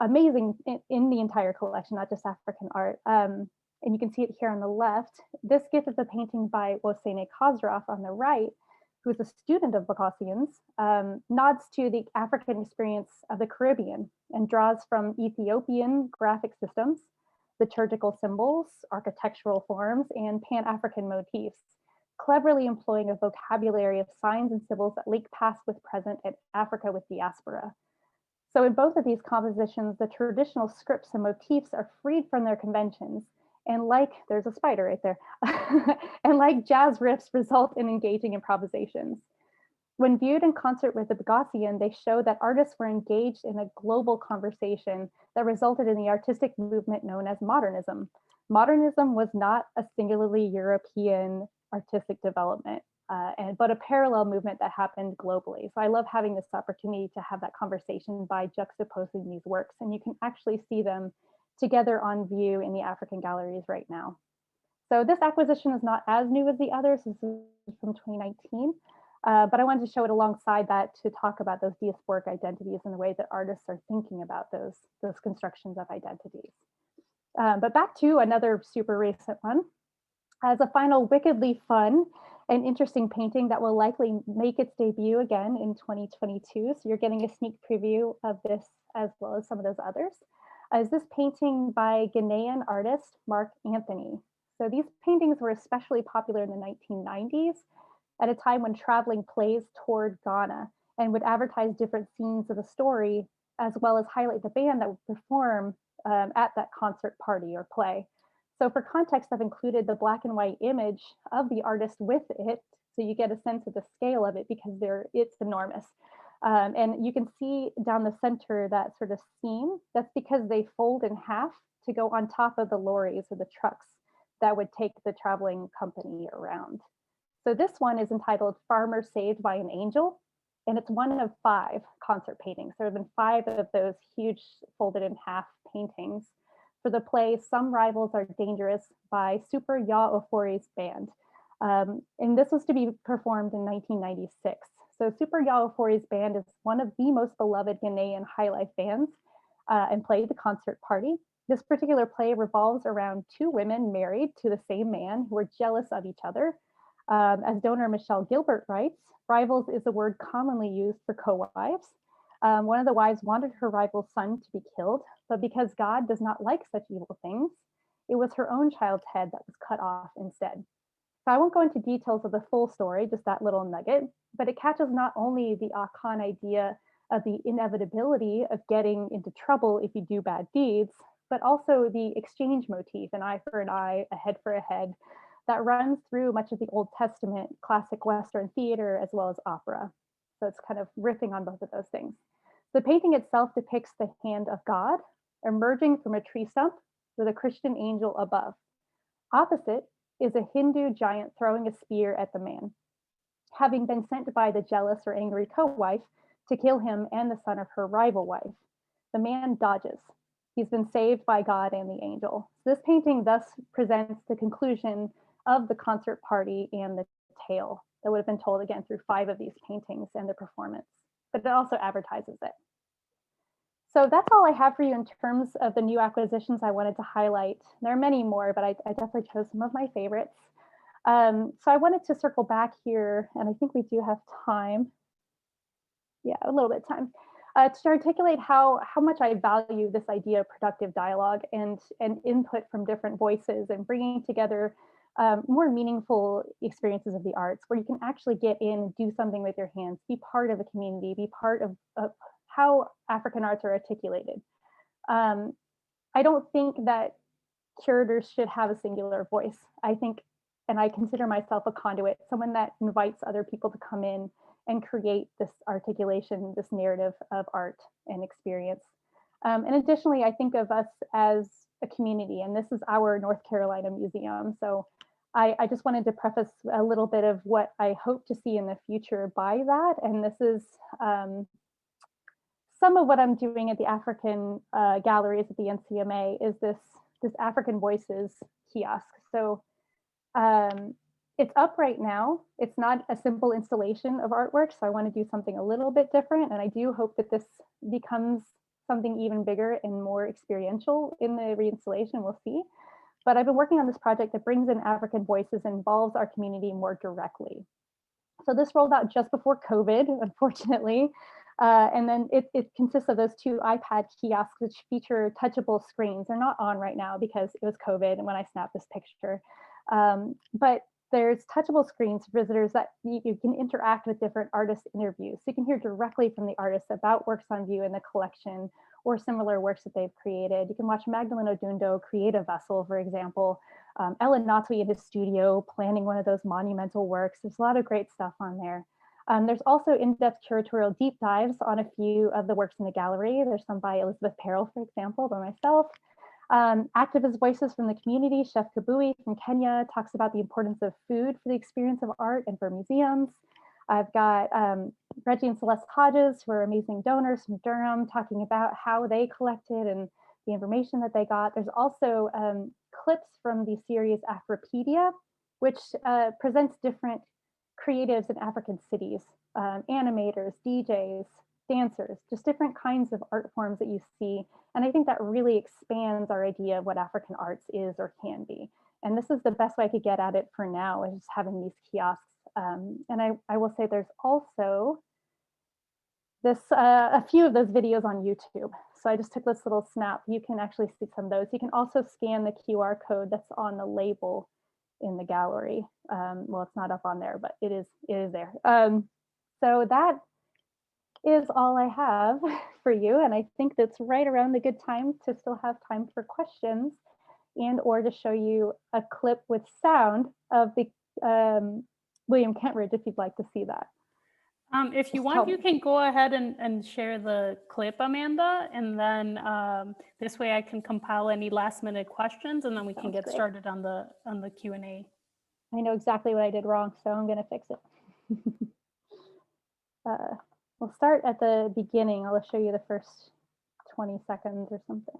amazing in the entire collection, not just African art. And you can see it here on the left. This gift is a painting by Wosene Khosroff on the right, who is a student of Boghossians, nods to the African experience of the Caribbean and draws from Ethiopian graphic systems, liturgical symbols, architectural forms, and Pan-African motifs, cleverly employing a vocabulary of signs and symbols that link past with present and Africa with diaspora. So in both of these compositions, the traditional scripts and motifs are freed from their conventions, and like, there's a spider right there, and like jazz riffs result in engaging improvisations. When viewed in concert with the Boghossian, they show that artists were engaged in a global conversation that resulted in the artistic movement known as modernism. Modernism was not a singularly European artistic development, but a parallel movement that happened globally. So I love having this opportunity to have that conversation by juxtaposing these works, and you can actually see them together on view in the African galleries right now. So this acquisition is not as new as the others. This is from 2019. But I wanted to show it alongside that to talk about those diasporic identities and the way that artists are thinking about those constructions of identities. But back to another super recent one. As a final wickedly fun and interesting painting that will likely make its debut again in 2022. So you're getting a sneak preview of this as well as some of those others. Is this painting by Ghanaian artist Mark Anthony. So these paintings were especially popular in the 1990s at a time when traveling plays toured Ghana and would advertise different scenes of the story, as well as highlight the band that would perform at that concert party or play. So for context, I've included the black and white image of the artist with it, so you get a sense of the scale of it because it's enormous. And you can see down the center that sort of seam. That's because they fold in half to go on top of the lorries or the trucks that would take the traveling company around. So this one is entitled Farmer Saved by an Angel, and it's one of 5 concert paintings. There have been 5 of those huge folded in half paintings for the play Some Rivals Are Dangerous by Super Ya Ofori's band. And this was to be performed in 1996. So Super Ya Ofori's band is one of the most beloved Ghanaian highlife bands and played the concert party. This particular play revolves around 2 women married to the same man who are jealous of each other. As donor Michelle Gilbert writes, rivals is a word commonly used for co-wives. One of the wives wanted her rival's son to be killed, but because God does not like such evil things, it was her own child's head that was cut off instead. So I won't go into details of the full story, just that little nugget, but it catches not only the Akan idea of the inevitability of getting into trouble if you do bad deeds, but also the exchange motif, an eye for an eye, a head for a head, that runs through much of the Old Testament, classic Western theater, as well as opera. So it's kind of riffing on both of those things. The painting itself depicts the hand of God emerging from a tree stump with a Christian angel above. Opposite is a Hindu giant throwing a spear at the man, having been sent by the jealous or angry co-wife to kill him and the son of her rival wife. The man dodges. He's been saved by God and the angel. So this painting thus presents the conclusion of the concert party and the tale that would have been told again through 5 of these paintings and the performance, but it also advertises it. So that's all I have for you in terms of the new acquisitions I wanted to highlight. There are many more, but I definitely chose some of my favorites. So I wanted to circle back here, and I think we do have time. Yeah, a little bit of time. To articulate how much I value this idea of productive dialogue and input from different voices and bringing together more meaningful experiences of the arts where you can actually get in and do something with your hands, be part of a community, be part of how African arts are articulated. Um, I don't think that curators should have a singular voice. I think, and I consider myself a conduit, someone that invites other people to come in and create this articulation, this narrative of art and experience. And additionally, I think of us as a community, and this is our North Carolina museum. So I just wanted to preface a little bit of what I hope to see in the future by that. And this is some of what I'm doing at the African galleries at the NCMA is this African Voices kiosk. So it's up right now. It's not a simple installation of artwork, so I want to do something a little bit different. And I do hope that this becomes something even bigger and more experiential in the reinstallation. We'll see. But I've been working on this project that brings in African voices and involves our community more directly. So this rolled out just before COVID, unfortunately. And then it consists of those two iPad kiosks, which feature touchable screens. They're not on right now because it was COVID and when I snapped this picture. But there's touchable screens for visitors that you can interact with different artist interviews. So you can hear directly from the artists about works on view in the collection or similar works that they've created. You can watch Magdalene Odundo create a vessel, for example. Ellen Natwi in his studio planning one of those monumental works. There's a lot of great stuff on there. There's also in-depth curatorial deep dives on a few of the works in the gallery. There's some by Elizabeth Perrell, for example, by myself. Activist voices from the community, Chef Kabui from Kenya talks about the importance of food for the experience of art and for museums. I've got Reggie and Celeste Hodges, who are amazing donors from Durham, talking about how they collected and the information that they got. There's also clips from the series Afropedia, which presents different creatives in African cities, animators, DJs, dancers, just different kinds of art forms that you see. And I think that really expands our idea of what African arts is or can be. And this is the best way I could get at it for now, is just having these kiosks. And I will say there's also this a few of those videos on YouTube. So I just took this little snap. You can actually see some of those. You can also scan the QR code that's on the label in the gallery. Well, it's not up on there, but it is there. So that is all I have for you. And I think that's right around the good time to still have time for questions and or to show you a clip with sound of the William Kentridge, if you'd like to see that. If you want, you can go ahead and share the clip, Amanda, and then this way I can compile any last minute questions, and then we can get started on the Q&A. I know exactly what I did wrong, so I'm going to fix it. We'll start at the beginning. I'll show you the first 20 seconds or something.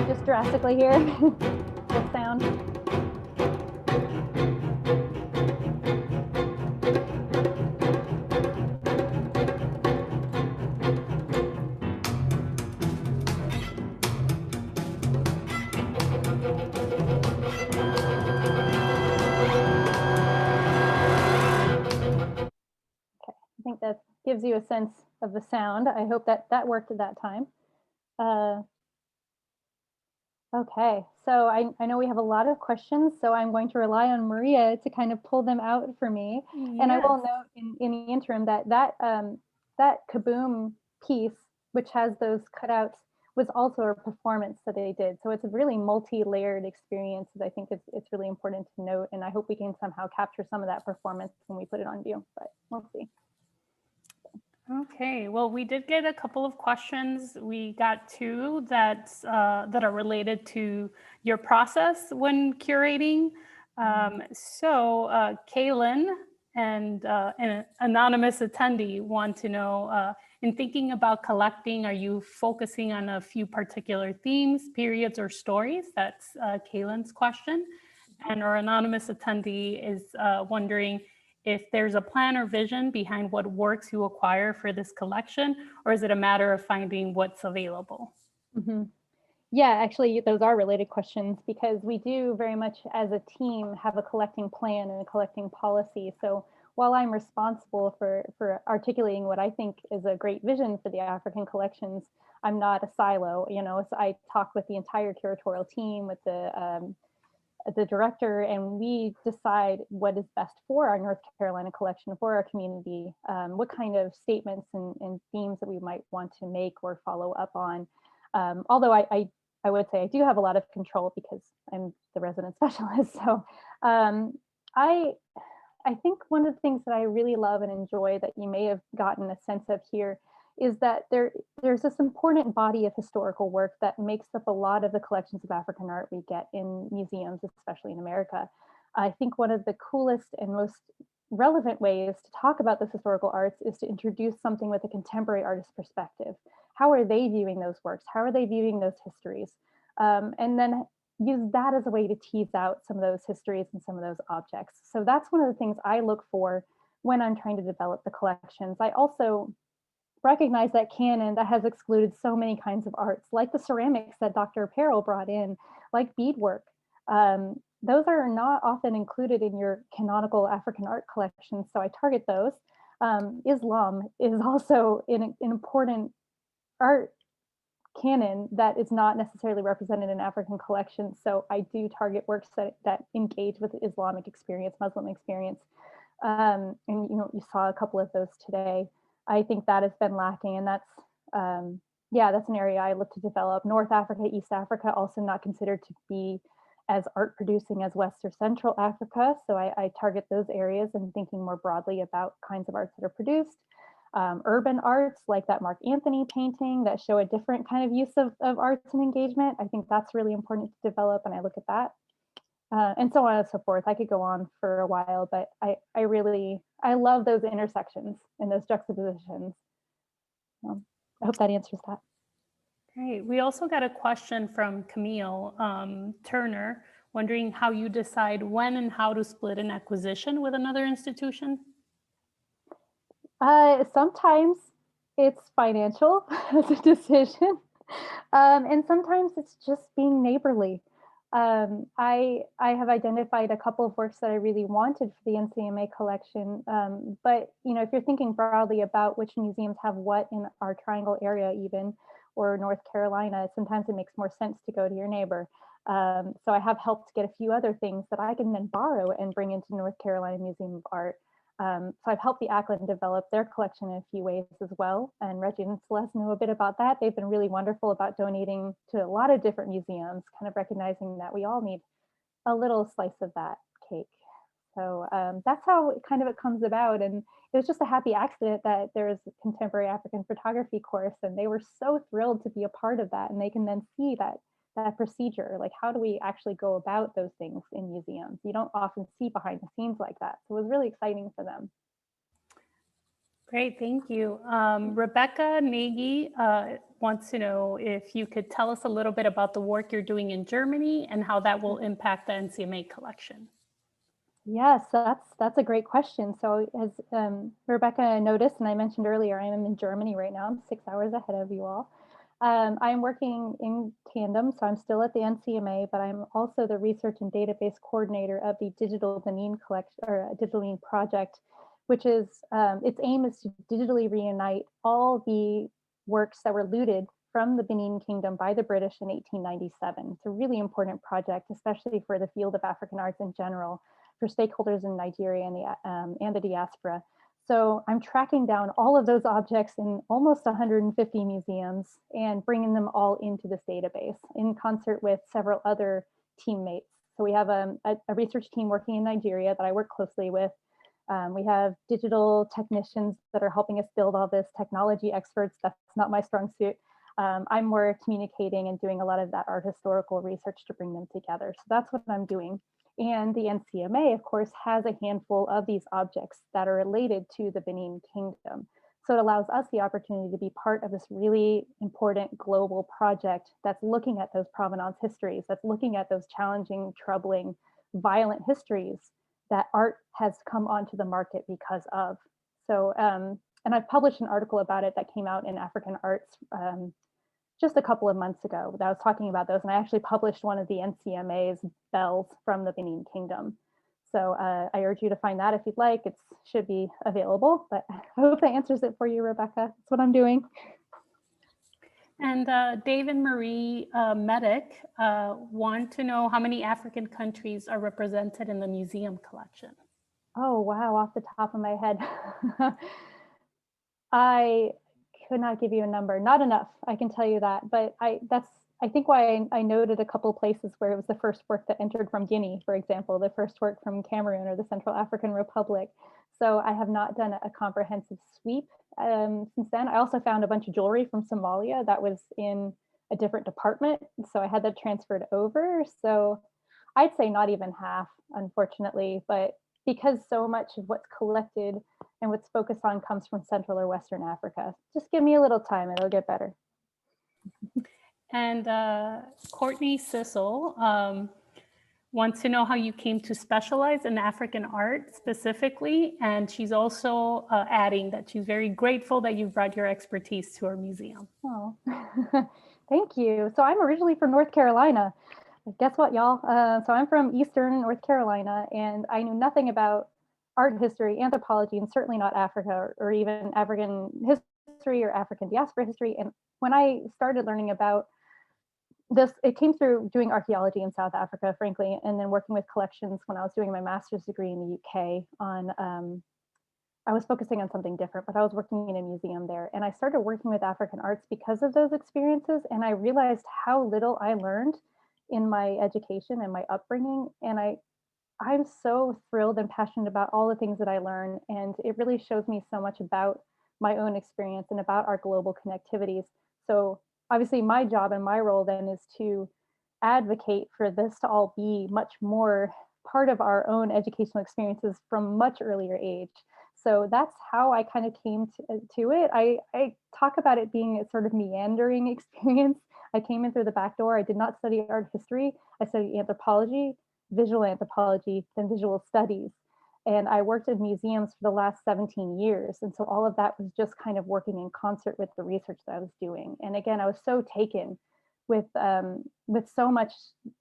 Just drastically here with sound. I think that gives you a sense of the sound. I hope that that worked at that time. Okay, so I know we have a lot of questions, so I'm going to rely on Maria to kind of pull them out for me. And I will Yes. note in the interim that that Kaboom piece, which has those cutouts, was also a performance that they did. So it's a really multi-layered experience that I think it's really important to note. And I hope we can somehow capture some of that performance when we put it on view, but we'll see. Okay, well, we did get a couple of questions. We got two that are related to your process when curating. Kaylin and an anonymous attendee want to know, in thinking about collecting, are you focusing on a few particular themes, periods, or stories? That's Kaylin's question. And our anonymous attendee is wondering if there's a plan or vision behind what works you acquire for this collection, or is it a matter of finding what's available? Mm-hmm. Yeah, actually, those are related questions because we do very much as a team have a collecting plan and a collecting policy. So while I'm responsible for articulating what I think is a great vision for the African collections, I'm not a silo. You know, so I talk with the entire curatorial team, with the director, and we decide what is best for our North Carolina collection, for our community, what kind of statements and themes that we might want to make or follow up on. Although I would say I do have a lot of control because I'm the resident specialist. So I I think one of the things that I really love and enjoy that you may have gotten a sense of here is that there's this important body of historical work that makes up a lot of the collections of African art we get in museums, especially in America. I think one of the coolest and most relevant ways to talk about this historical arts is to introduce something with a contemporary artist perspective. How are they viewing those works? How are they viewing those histories? And then use that as a way to tease out some of those histories and some of those objects. So that's one of the things I look for when I'm trying to develop the collections. I also recognize that canon that has excluded so many kinds of arts, like the ceramics that Dr. Apparel brought in, like beadwork. Those are not often included in your canonical African art collection, so I target those. Islam is also an important art canon that is not necessarily represented in African collections. So I do target works that engage with Islamic experience, Muslim experience. And you saw a couple of those today. I think that has been lacking, and that's an area I look to develop. North Africa, East Africa, also not considered to be as art producing as West or Central Africa. So I target those areas and thinking more broadly about kinds of arts that are produced. Urban arts like that Mark Anthony painting that show a different kind of use of arts and engagement. I think that's really important to develop, and I look at that. And so on and so forth. I could go on for a while, but I love those intersections and those juxtapositions. I hope that answers that. Great. We also got a question from Camille Turner, wondering how you decide when and how to split an acquisition with another institution. Sometimes it's financial as a decision, and sometimes it's just being neighborly. I have identified a couple of works that I really wanted for the NCMA collection, but if you're thinking broadly about which museums have what in our Triangle area, even or North Carolina, sometimes it makes more sense to go to your neighbor. So I have helped get a few other things that I can then borrow and bring into North Carolina Museum of Art. So I've helped the Ackland develop their collection in a few ways as well. And Reggie and Celeste know a bit about that. They've been really wonderful about donating to a lot of different museums, kind of recognizing that we all need a little slice of that cake. So that's how it comes about. And it was just a happy accident that there's a contemporary African photography course, and they were so thrilled to be a part of that. And they can then see that procedure, like how do we actually go about those things in museums? You don't often see behind the scenes like that. So it was really exciting for them. Great, thank you. Rebecca Nagy wants to know if you could tell us a little bit about the work you're doing in Germany and how that will impact the NCMA collection. Yes, that's a great question. So as Rebecca noticed, and I mentioned earlier, I am in Germany right now. I'm 6 hours ahead of you all. I'm working in tandem, so I'm still at the NCMA, but I'm also the research and database coordinator of the Digital Benin collection, or Digital Benin project, which is its aim is to digitally reunite all the works that were looted from the Benin Kingdom by the British in 1897. It's a really important project, especially for the field of African arts in general, for stakeholders in Nigeria and the diaspora. So I'm tracking down all of those objects in almost 150 museums and bringing them all into this database in concert with several other teammates. So we have a research team working in Nigeria that I work closely with. We have digital technicians that are helping us build all this, technology experts. That's not my strong suit. I'm more communicating and doing a lot of that art historical research to bring them together. So that's what I'm doing. And the NCMA, of course, has a handful of these objects that are related to the Benin Kingdom. So it allows us the opportunity to be part of this really important global project that's looking at those provenance histories, that's looking at those challenging, troubling, violent histories that art has come onto the market because of. So, and I've published an article about it that came out in African Arts just a couple of months ago that I was talking about those, and I actually published one of the NCMA's bells from the Benin Kingdom. So I urge you to find that if you'd like. It should be available, but I hope that answers it for you, Rebecca. That's what I'm doing. And Dave and Marie Medic want to know how many African countries are represented in the museum collection. Oh, wow, off the top of my head. I could not give you a number, not enough, I can tell you that, but I think why I noted a couple of places where it was the first work that entered from Guinea, for example, the first work from Cameroon or the Central African Republic. So I have not done a comprehensive sweep since then. I also found a bunch of jewelry from Somalia that was in a different department. So I had that transferred over. So I'd say not even half, unfortunately, but because so much of what's collected and what's focused on comes from Central or Western Africa. Just give me a little time, it'll get better. And Courtney Sissel wants to know how you came to specialize in African art specifically. And she's also adding that she's very grateful that you've brought your expertise to our museum. Oh, thank you. So I'm originally from North Carolina. Guess what, y'all? So I'm from Eastern North Carolina, and I knew nothing about art history, anthropology, and certainly not Africa or even African history or African diaspora history. And when I started learning about this, it came through doing archaeology in South Africa, frankly, and then working with collections when I was doing my master's degree in the UK on, I was focusing on something different, but I was working in a museum there. And I started working with African arts because of those experiences. And I realized how little I learned in my education and my upbringing. And I'm so thrilled and passionate about all the things that I learn. And it really shows me so much about my own experience and about our global connectivities. So obviously my job and my role then is to advocate for this to all be much more part of our own educational experiences from much earlier age. So that's how I kind of came to it. I talk about it being a sort of meandering experience. I came in through the back door. I did not study art history. I studied anthropology, visual anthropology, then visual studies. And I worked in museums for the last 17 years. And so all of that was just kind of working in concert with the research that I was doing. And again, I was so taken with so much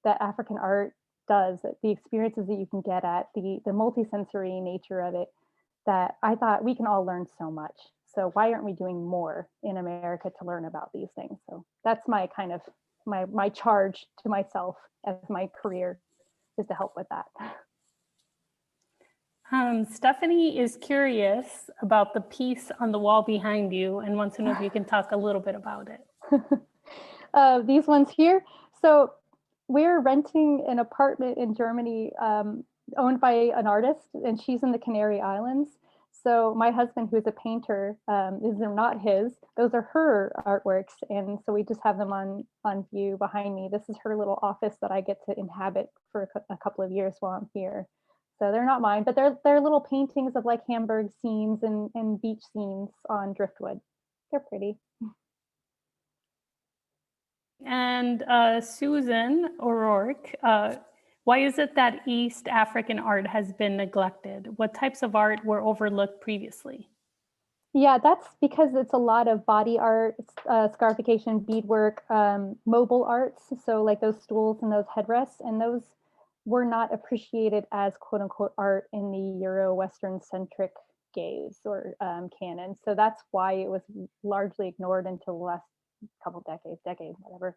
that African art does, the experiences that you can get at, the multisensory nature of it, that I thought we can all learn so much. So why aren't we doing more in America to learn about these things? So that's my kind of my charge to myself as my career, is to help with that. Stephanie is curious about the piece on the wall behind you and wants to know if you can talk a little bit about it. These ones here. So we're renting an apartment in Germany owned by an artist, and she's in the Canary Islands. So my husband, who's a painter, these are not his, those are her artworks. And so we just have them on view behind me. This is her little office that I get to inhabit for a couple of years while I'm here. So they're not mine, but they're little paintings of like Hamburg scenes and beach scenes on driftwood. They're pretty. And Susan O'Rourke, why is it that East African art has been neglected? What types of art were overlooked previously? Yeah, that's because it's a lot of body art, scarification, beadwork, mobile arts. So like those stools and those headrests, and those were not appreciated as quote unquote art in the Euro-Western centric gaze or canon. So that's why it was largely ignored until the last couple decades, whatever.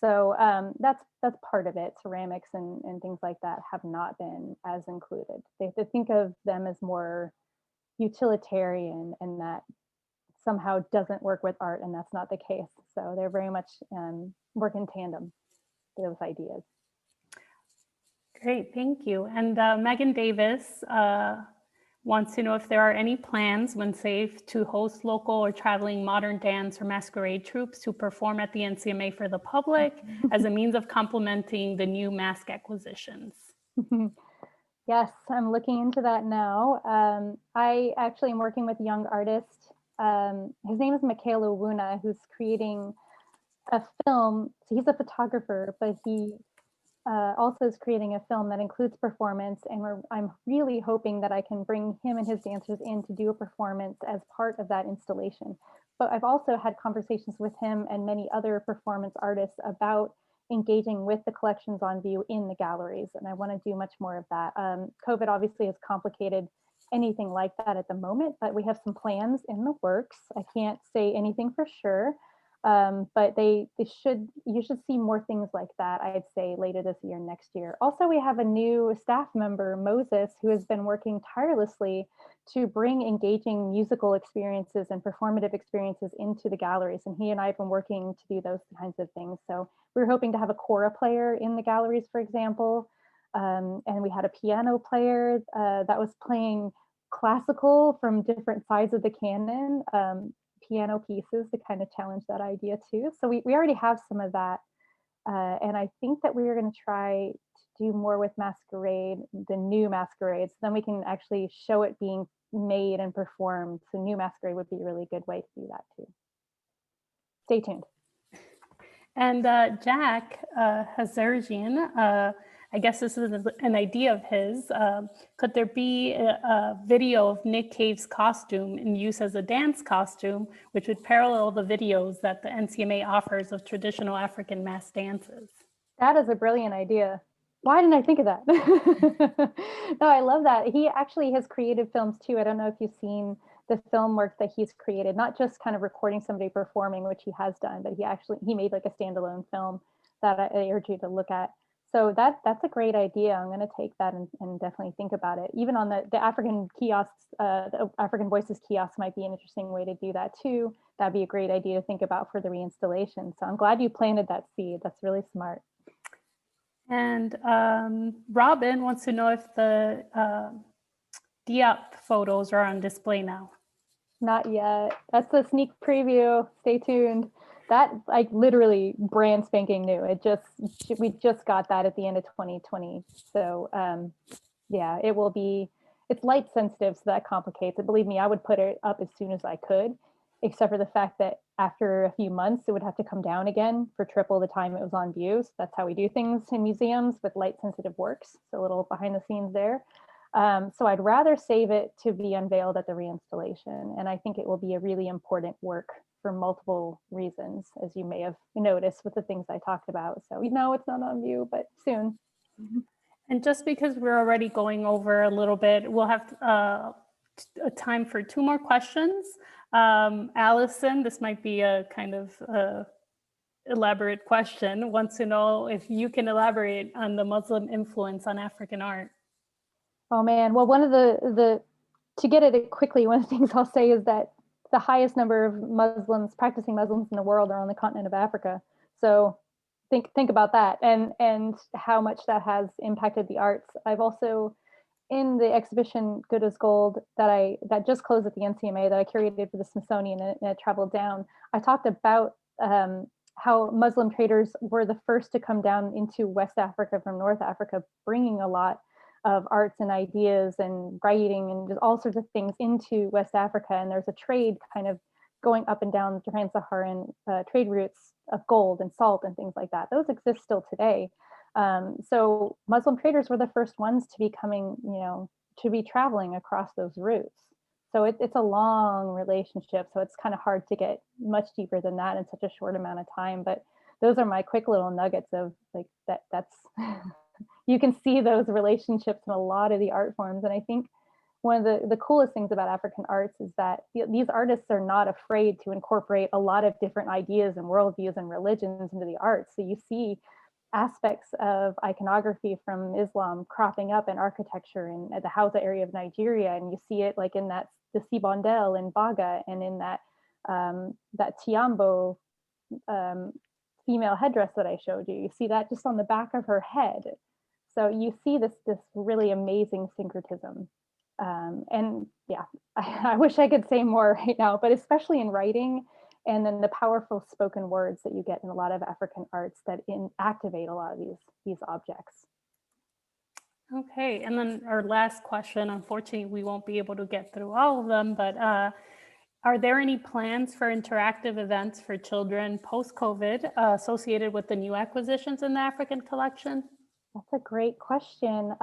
So that's part of it. Ceramics and things like that have not been as included. They think of them as more utilitarian, and that somehow doesn't work with art, and that's not the case. So they're very much work in tandem, those ideas. Great, thank you. And Megan Davis wants to know if there are any plans, when safe, to host local or traveling modern dance or masquerade troupes to perform at the NCMA for the public as a means of complementing the new mask acquisitions. Yes, I'm looking into that now. I actually am working with a young artist. His name is Michaela Wuna, who's creating a film. So he's a photographer, but he also is creating a film that includes performance. And I'm really hoping that I can bring him and his dancers in to do a performance as part of that installation. But I've also had conversations with him and many other performance artists about engaging with the collections on view in the galleries. And I want to do much more of that. COVID obviously has complicated anything like that at the moment, but we have some plans in the works. I can't say anything for sure, but you should see more things like that, I'd say, later this year, next year. Also, we have a new staff member, Moses, who has been working tirelessly to bring engaging musical experiences and performative experiences into the galleries. And he and I have been working to do those kinds of things. So we're hoping to have a kora player in the galleries, for example. And we had a piano player that was playing classical from different sides of the canon, piano pieces to kind of challenge that idea too. So we already have some of that. And I think that we are going to try to do more with masquerade, the new masquerades. Then we can actually show it being made and performed. So new masquerade would be a really good way to do that too. Stay tuned. And Jack Hazarjian, I guess this is an idea of his. Could there be a video of Nick Cave's costume in use as a dance costume, which would parallel the videos that the NCMA offers of traditional African mass dances? That is a brilliant idea. Why didn't I think of that? No, I love that. He actually has created films too. I don't know if you've seen the film work that he's created, not just kind of recording somebody performing, which he has done, but he made like a standalone film that I urge you to look at. So that's a great idea. I'm going to take that and definitely think about it. Even on the African kiosks, the African Voices kiosk might be an interesting way to do that too. That'd be a great idea to think about for the reinstallation. So I'm glad you planted that seed. That's really smart. And Robin wants to know if the Diop photos are on display now. Not yet. That's a sneak preview. Stay tuned. That like literally brand spanking new. We just got that at the end of 2020. So yeah, it will be. It's light sensitive, so that complicates it. Believe me, I would put it up as soon as I could, except for the fact that after a few months, it would have to come down again for triple the time it was on view. So that's how we do things in museums with light sensitive works. So a little behind the scenes there. So I'd rather save it to be unveiled at the reinstallation. And I think it will be a really important work for multiple reasons, as you may have noticed with the things I talked about. So no, it's not on view, but soon. And just because we're already going over a little bit, we'll have a time for 2 more questions. Allison, this might be a kind of elaborate question, wants to know if you can elaborate on the Muslim influence on African art. Oh man, well, one of to get at it quickly, one of the things I'll say is that the highest number of Muslims, practicing Muslims in the world are on the continent of Africa. So think about that and how much that has impacted the arts. I've also, in the exhibition Good as Gold that just closed at the NCMA that I curated for the Smithsonian and I traveled down, I talked about how Muslim traders were the first to come down into West Africa from North Africa, bringing a lot of arts and ideas and writing and just all sorts of things into West Africa. And there's a trade kind of going up and down the trans-Saharan trade routes of gold and salt and things like that. Those exist still today. So Muslim traders were the first ones to be coming, to be traveling across those routes. So it's a long relationship. So it's kind of hard to get much deeper than that in such a short amount of time. But those are my quick little nuggets of like that's you can see those relationships in a lot of the art forms. And I think one of the coolest things about African arts is that these artists are not afraid to incorporate a lot of different ideas and worldviews and religions into the arts. So you see aspects of iconography from Islam cropping up in architecture in the Hausa area of Nigeria, and you see it like in that the Sibondel in Baga, and in that that Tiambo female headdress that I showed you. You see that just on the back of her head. So you see this really amazing syncretism. And yeah, I wish I could say more right now, but especially in writing, and then the powerful spoken words that you get in a lot of African arts that activate a lot of these objects. Okay, and then our last question, unfortunately, we won't be able to get through all of them, but are there any plans for interactive events for children post-COVID associated with the new acquisitions in the African collection? That's a great question.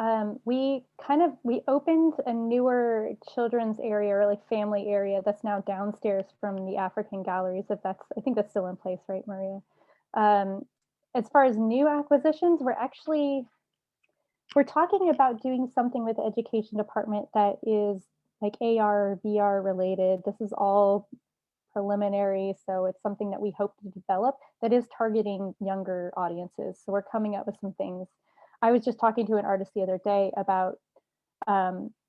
We opened a newer children's area, or like family area, that's now downstairs from the African galleries. I think that's still in place, right, Maria? As far as new acquisitions, we're talking about doing something with the education department that is like AR, VR related. This is all preliminary, so it's something that we hope to develop that is targeting younger audiences. So we're coming up with some things. I was just talking to an artist the other day about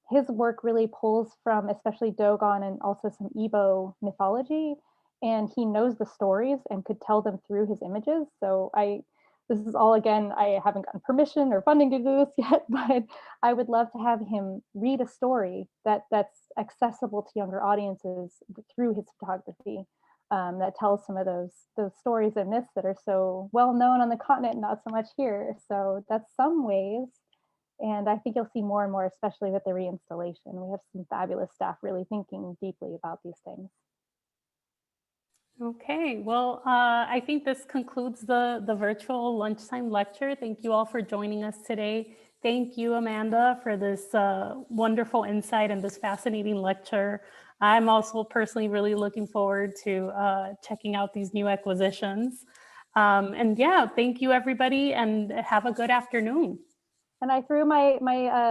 his work really pulls from especially Dogon and also some Igbo mythology, and he knows the stories and could tell them through his images. So this is all, again, I haven't gotten permission or funding to do this yet, but I would love to have him read a story that's accessible to younger audiences through his photography. That tells some of those stories and myths that are so well known on the continent, not so much here. So that's some ways, and I think you'll see more and more, especially with the reinstallation. We have some fabulous staff really thinking deeply about these things. Okay, well, I think this concludes the virtual lunchtime lecture. Thank you all for joining us today. Thank you, Amanda, for this wonderful insight and this fascinating lecture. I'm also personally really looking forward to checking out these new acquisitions. And yeah, thank you, everybody, and have a good afternoon. And I threw my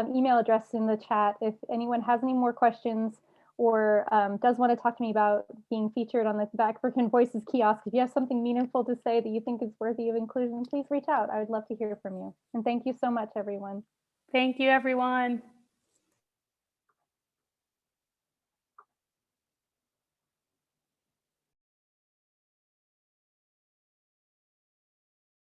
email address in the chat. If anyone has any more questions, or does want to talk to me about being featured on the African Voices kiosk, if you have something meaningful to say that you think is worthy of inclusion, please reach out. I would love to hear from you. And thank you so much, everyone. Thank you, everyone.